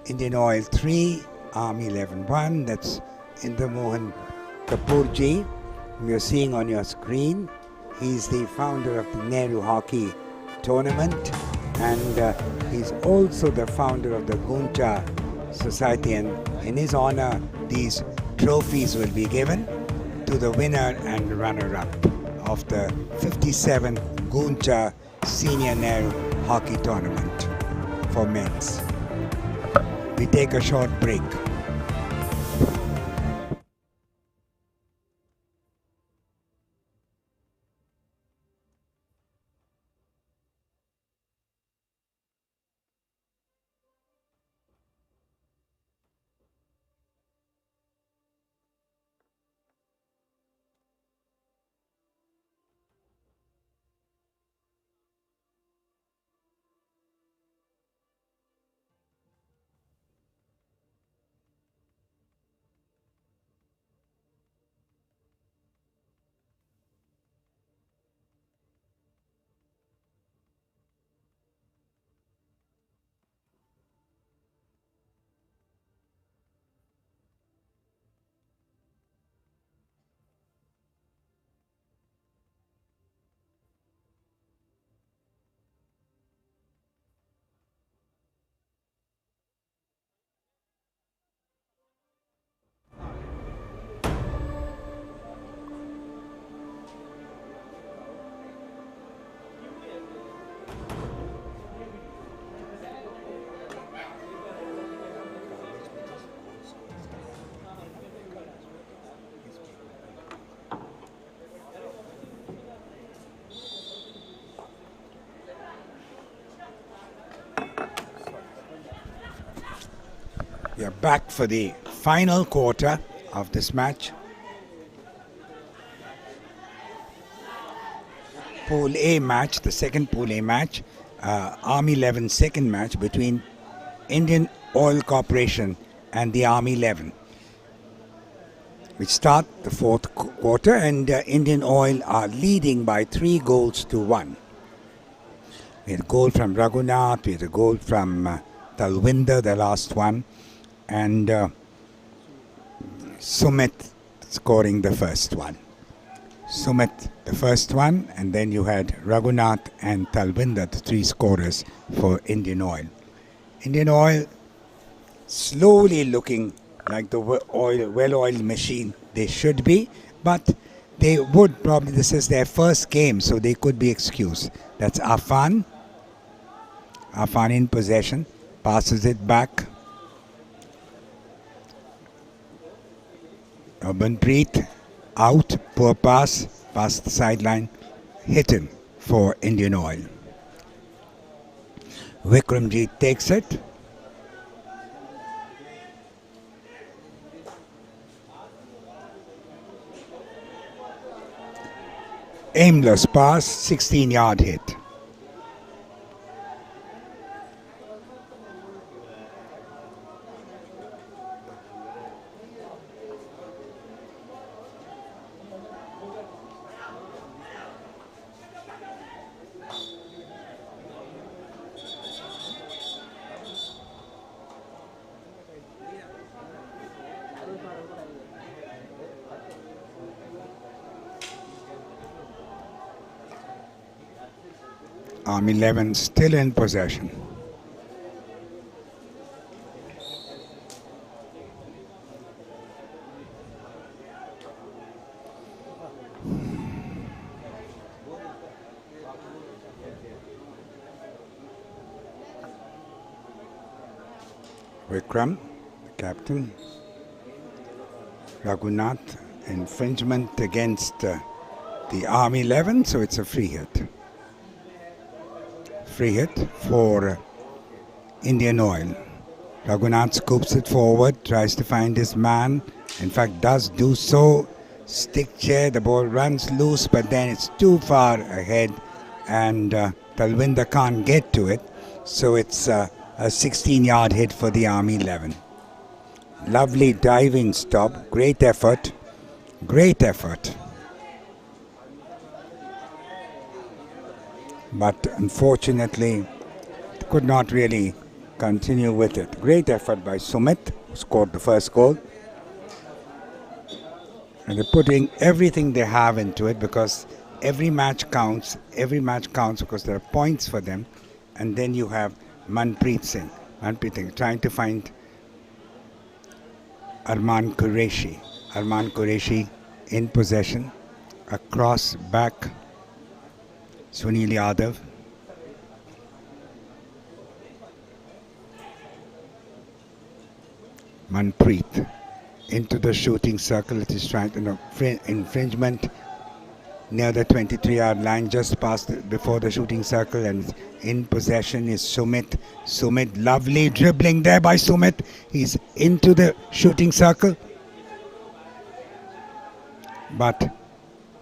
Indian Oil 3, Army 11 1. That's Inder Mohan Kapoor ji, whom you're seeing on your screen. He's the founder of the Nehru Hockey Tournament, and he's also the founder of the Gooncha Society. And in his honor, these trophies will be given to the winner and runner-up of the 57th Gooncha Senior Nehru Hockey Tournament for men's. We take a short break. We are back for the final quarter of this match. Pool A match, the second Pool A match, Army 11 second match between Indian Oil Corporation and the Army 11. We start the fourth quarter and Indian Oil are leading by 3 goals to 1. We had a goal from Raghunath, we had a goal from Talwinder, the last one, and Sumit scoring the first one. Sumit the first one, and then you had Raghunath and Talwinder, the 3 scorers for Indian Oil. Indian Oil slowly looking like the well-oiled machine they should be, but they would probably, this is their first game, so they could be excused. That's Afan. Afan in possession, passes it back. Urbanpreet out, poor pass, past the sideline, hidden for Indian Oil. Vikramjit takes it. Aimless pass, 16-yard hit. Army 11 still in possession. Vikram, the captain. Raghunath, infringement against the Army 11, so it's a free hit. Free hit for Indian Oil. Raghunath scoops it forward, tries to find his man. In fact, does do so. Stick chair, the ball runs loose, but then it's too far ahead and Talwinder can't get to it. So it's a 16-yard hit for the Army 11. Lovely diving stop, great effort, great effort. But unfortunately, could not really continue with it. Great effort by Sumit, who scored the first goal. And they're putting everything they have into it because every match counts because there are points for them. And then you have Manpreet Singh trying to find Arman Qureshi. Arman Qureshi in possession, across back. Sunil Yadav. Manpreet into the shooting circle. It is trying to infringement near the 23-yard line, just past before the shooting circle, and in possession is Sumit. Sumit, lovely dribbling there by Sumit. He's into the shooting circle. But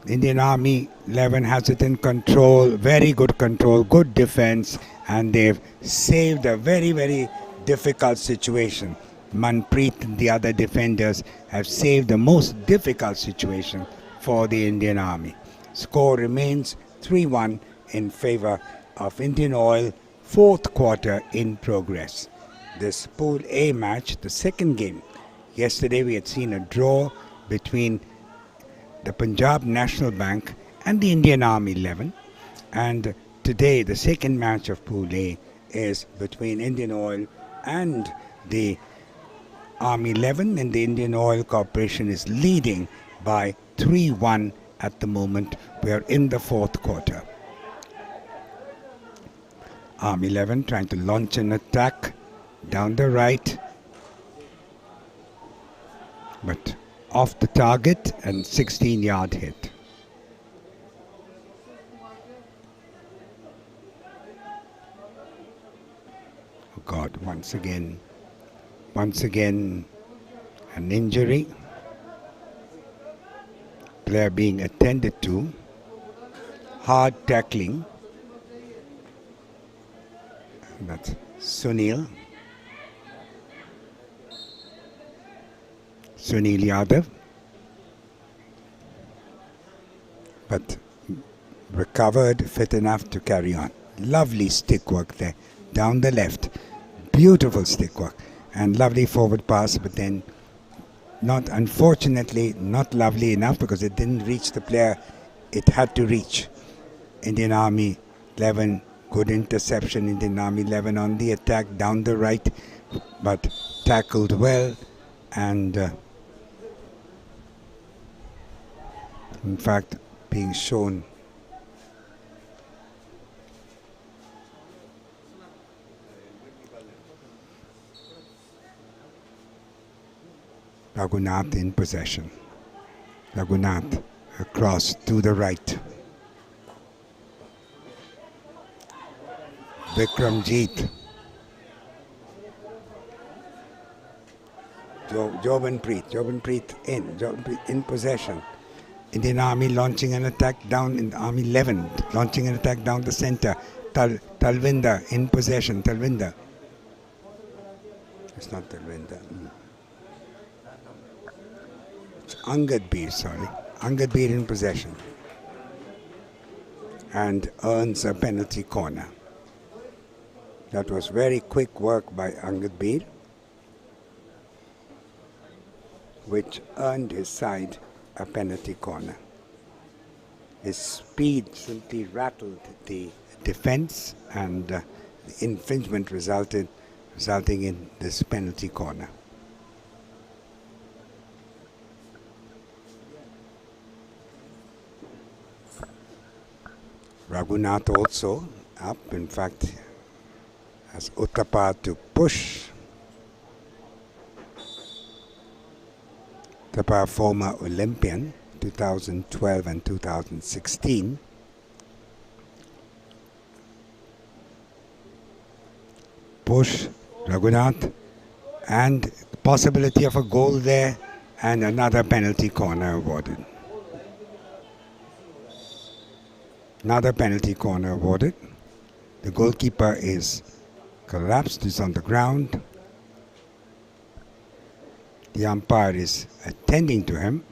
Indian Army 11 has it in control, very good control, good defense, and they've saved a very, very difficult situation. Manpreet and the other defenders have saved the most difficult situation for the Indian Army. Score remains 3-1 in favor of Indian Oil, fourth quarter in progress. This Pool A match, the second game. Yesterday we had seen a draw between the Punjab National Bank and the Indian Army 11, and today the second match of Pool A is between Indian Oil and the Army 11, and the Indian Oil Corporation is leading by 3-1 at the moment. We are in the fourth quarter. Army 11 trying to launch an attack down the right, but off the target and 16-yard hit. Oh God, once again Once again, an injury. Player being attended to. Hard tackling. That's Sunil Yadav. But recovered, fit enough to carry on. Lovely stick work there. Down the left. Beautiful stick work. And lovely forward pass, but then unfortunately, not lovely enough because it didn't reach the player it had to reach. Indian Army 11, good interception. Indian Army 11 on the attack down the right, but tackled well, and in fact being shown Raghunath in possession. Raghunath across to the right. Vikramjeet. Jobanpreet in possession. Indian Army launching an attack down in Army 11, launching an attack down the center. Talvinder in possession. Talvinder. It's not Talvinder. It's Angad Beer, sorry. Angad Beer in possession. And earns a penalty corner. That was very quick work by Angad Beer, which earned his side a penalty corner. His speed simply rattled the defense, and the infringement resulting in this penalty corner. Raghunath also up, in fact, as Uttapa to push. Uttapa, former Olympian, 2012 and 2016. Push, Raghunath, and possibility of a goal there, and another penalty corner awarded. Another penalty corner awarded. The goalkeeper is collapsed, is on the ground. The umpire is attending to him.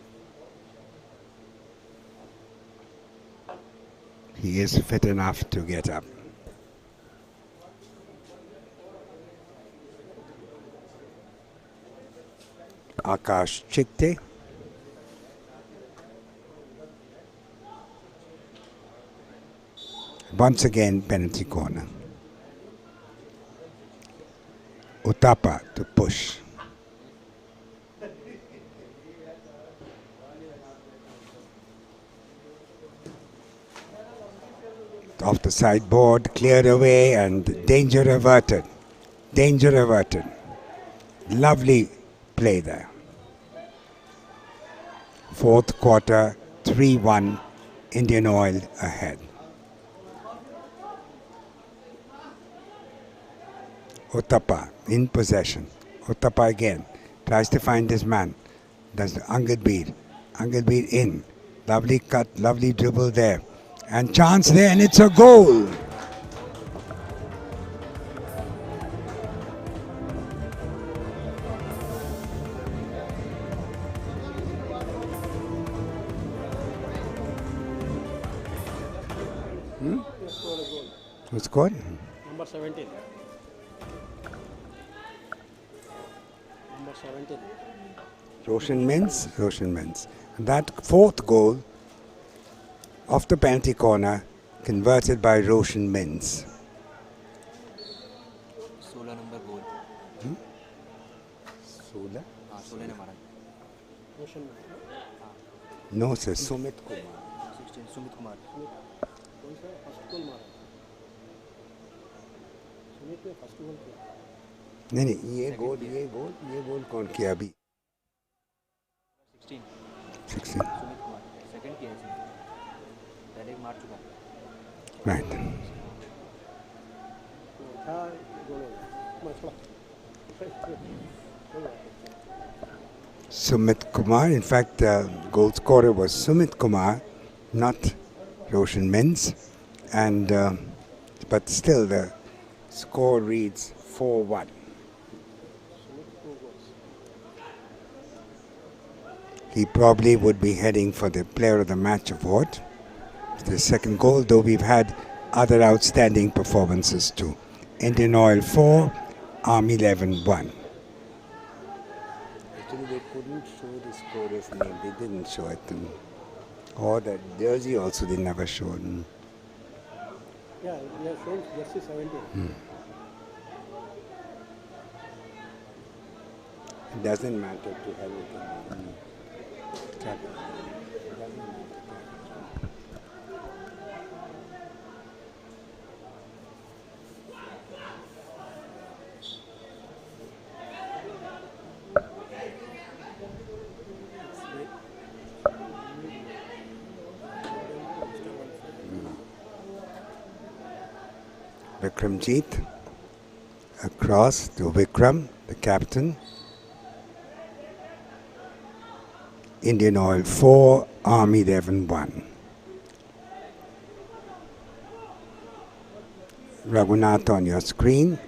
He is fit enough to get up. Akash Chikte. Once again, penalty corner. Uttapa to push. Off the sideboard, cleared away, and danger averted. Danger averted. Lovely play there. Fourth quarter, 3-1, Indian Oil ahead. Uttapa in possession. Uttapa again tries to find his man. That's Angad Beer. Angad Beer in. Lovely cut, lovely dribble there. And chance there, and it's a goal. Who scored? Number 17. Number 17. Roshan Mins. And that fourth goal of the penalty corner converted by Roshan Mins. 16 number goal. 16? 16 ने मारा. Motion. No sir, Sumit Kumar. 16 Sumit Kumar. कौन सा first goal मारा? सुमित ने first goal किया. नहीं, ये गोल कौन किया अभी? 16 16. सुमित कुमार सेकंड किया है. पहले मार चुका. Right. था गोल हो गया. मैं छोड़ा. Sumit Kumar. In fact, the goal scorer was Sumit Kumar, not Roshan Mins. And but still, the score reads 4-1. He probably would be heading for the Player of the Match award. The second goal, though we've had other outstanding performances too. Indian Oil 4, Army 11 1. Actually, they couldn't show the scorer's name. They didn't show it. Or the jersey also they never showed. Yeah, we have shown jersey 17. It doesn't matter to have it. Vikramjit across to Vikram, the captain. Indian Oil 4, Army 11 1. Raghunath on your screen.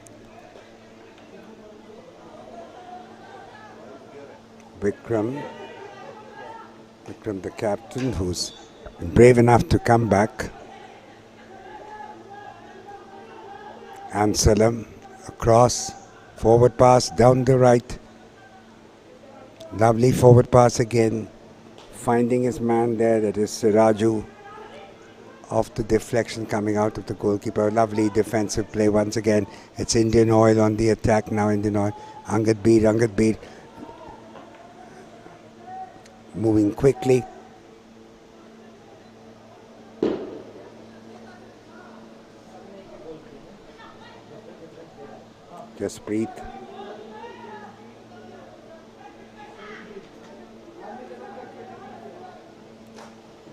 Vikram the captain, who's been brave enough to come back. Ansalam across, forward pass down the right. Lovely forward pass again, finding his man there, that is Siraju. Off the deflection coming out of the goalkeeper. Lovely defensive play once again. It's Indian Oil on the attack now. Indian Oil. Angad Beer. Moving quickly. Just breathe.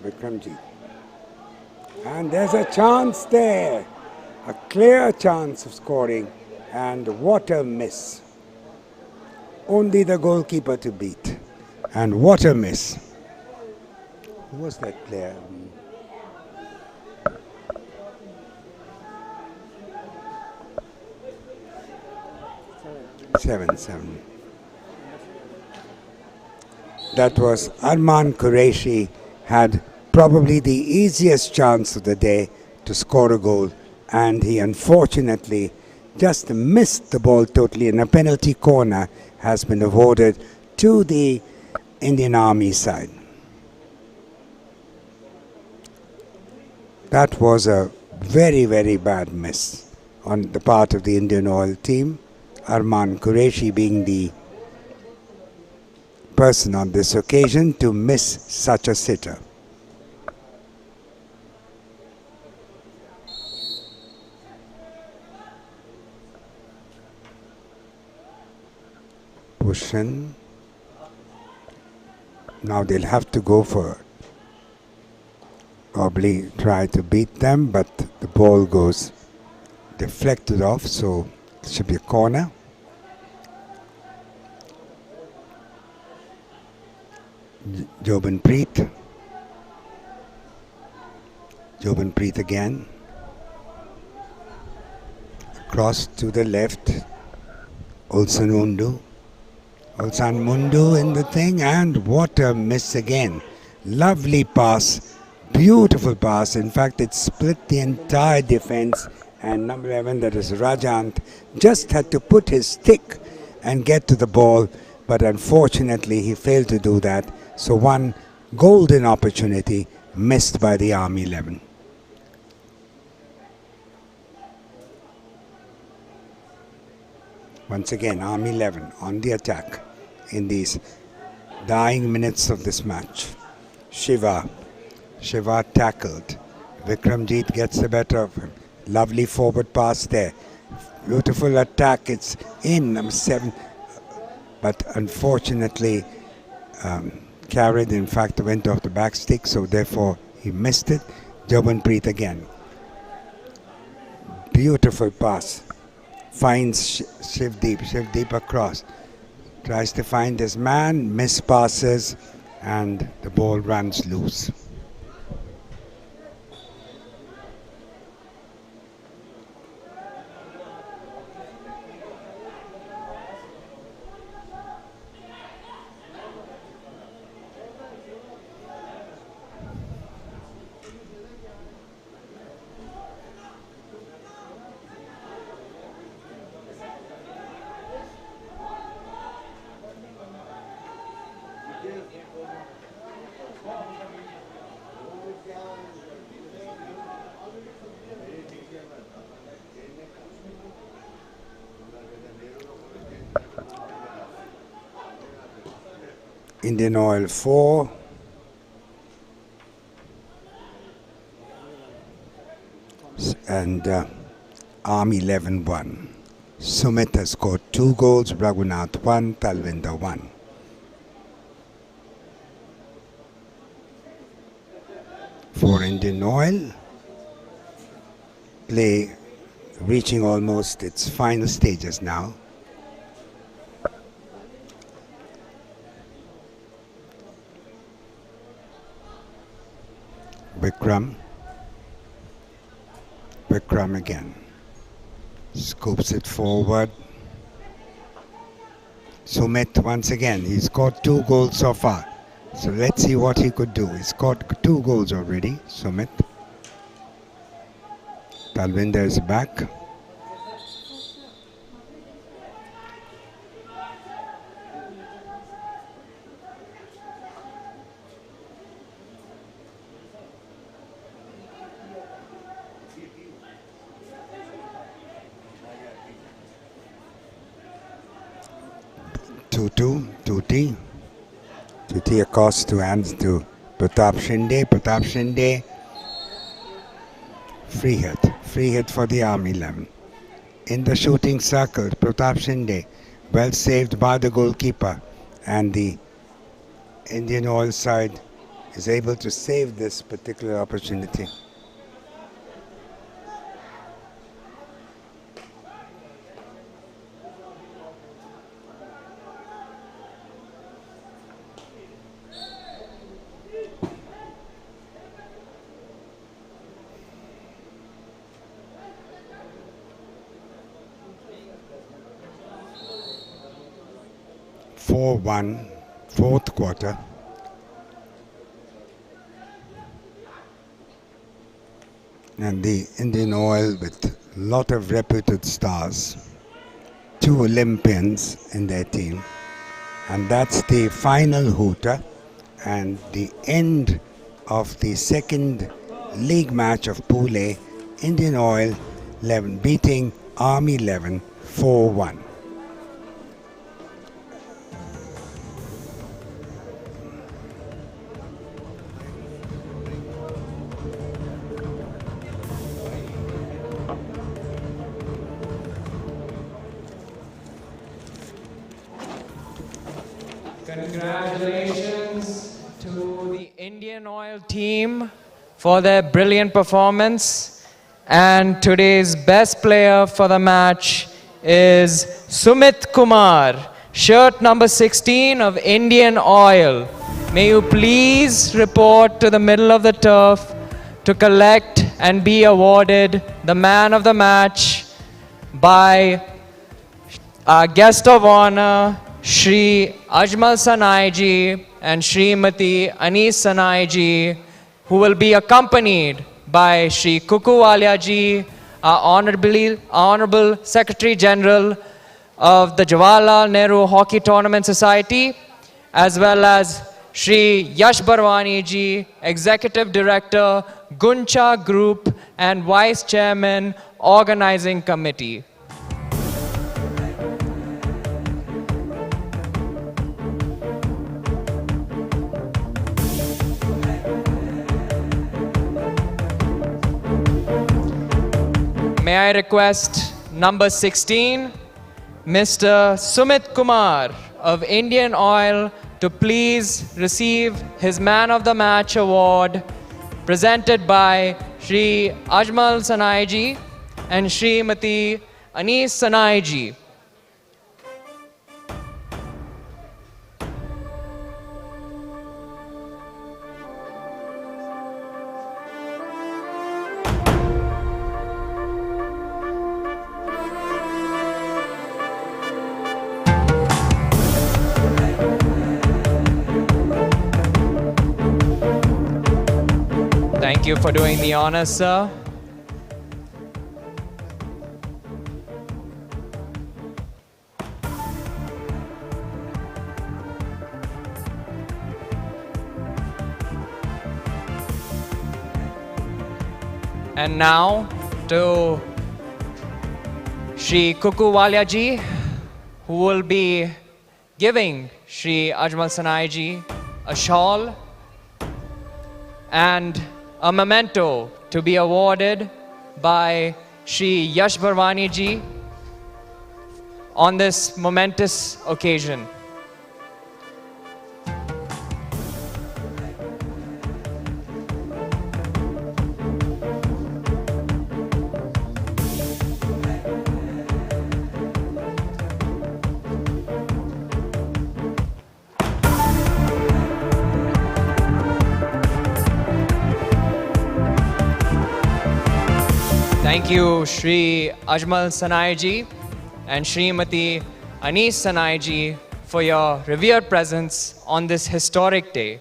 Vikramjit. And there's a chance there. A clear chance of scoring. And what a miss. Only the goalkeeper to beat. And what a miss. Who was that player? 7-7. That was Arman Qureshi, had probably the easiest chance of the day to score a goal, and he unfortunately just missed the ball totally, and a penalty corner has been awarded to the Indian Army side. That was a very, very bad miss on the part of the Indian Oil team. Arman Qureshi being the person on this occasion to miss such a sitter. Push in. Now they'll have to go for probably try to beat them, but the ball goes deflected off, so it should be a corner. Jobanpreet again. Cross to the left. Ulsan Mundu in the thing, and what a miss again. Lovely pass, beautiful pass. In fact, it split the entire defense, and number 11, that is Rajant, just had to put his stick and get to the ball, but unfortunately he failed to do that. So one golden opportunity missed by the Army 11. Once again, Army 11 on the attack in these dying minutes of this match. Shiva tackled. Vikramjit gets the better of him. Lovely forward pass there. Beautiful attack. It's in, number 7. But unfortunately, carried, in fact, went off the back stick, so therefore he missed it. Jobanpreet again. Beautiful pass. Finds Shivdeep across. Tries to find his man, mispasses, and the ball runs loose. Indian Oil 4. And Army 11 1. Sumit has scored 2 goals, Raghunath 1, Talvinder 1. For Indian Oil, play reaching almost its final stages now. Vikram again. Scoops it forward. Sumit once again. He's scored 2 goals so far. So let's see what he could do. He's scored 2 goals already, Sumit. Talvinder is back. Tuti across to hands to Pratap Shinde. Free hit for the Army 11. In the shooting circle, Pratap Shinde, well saved by the goalkeeper, and the Indian Oil side is able to save this particular opportunity. Fourth quarter. And the Indian Oil with a lot of reputed stars, 2 Olympians in their team. And that's the final hooter and the end of the second league match of Pool A. Indian Oil 11 beating Army 11 4-1. Congratulations to the Indian Oil team for their brilliant performance. And today's best player for the match is Sumit Kumar, shirt number 16 of Indian Oil. May you please report to the middle of the turf to collect and be awarded the man of the match by our guest of honor, Shri Ajmal Sanai ji and Srimati Anis Sanai ji, who will be accompanied by Shri Kukuwalia ji, our Honorable Secretary General of the Jawaharlal Nehru Hockey Tournament Society, as well as Shri Yash Barwani ji, Executive Director, Gooncha Group and Vice Chairman, Organizing Committee. May I request number 16, Mr. Sumit Kumar of Indian Oil, to please receive his Man of the Match award presented by Shri Ajmal Sanai ji and Srimati Anis Sanai ji. Thank you for doing the honors, sir. And now to Shri Kukuwalia ji, who will be giving Shri Ajmal Sanai ji a shawl and a memento to be awarded by Shri Yash Bharwani ji on this momentous occasion. Thank you, Shri Ajmal Sanai ji and Shrimati Anis Sanai ji, for your revered presence on this historic day.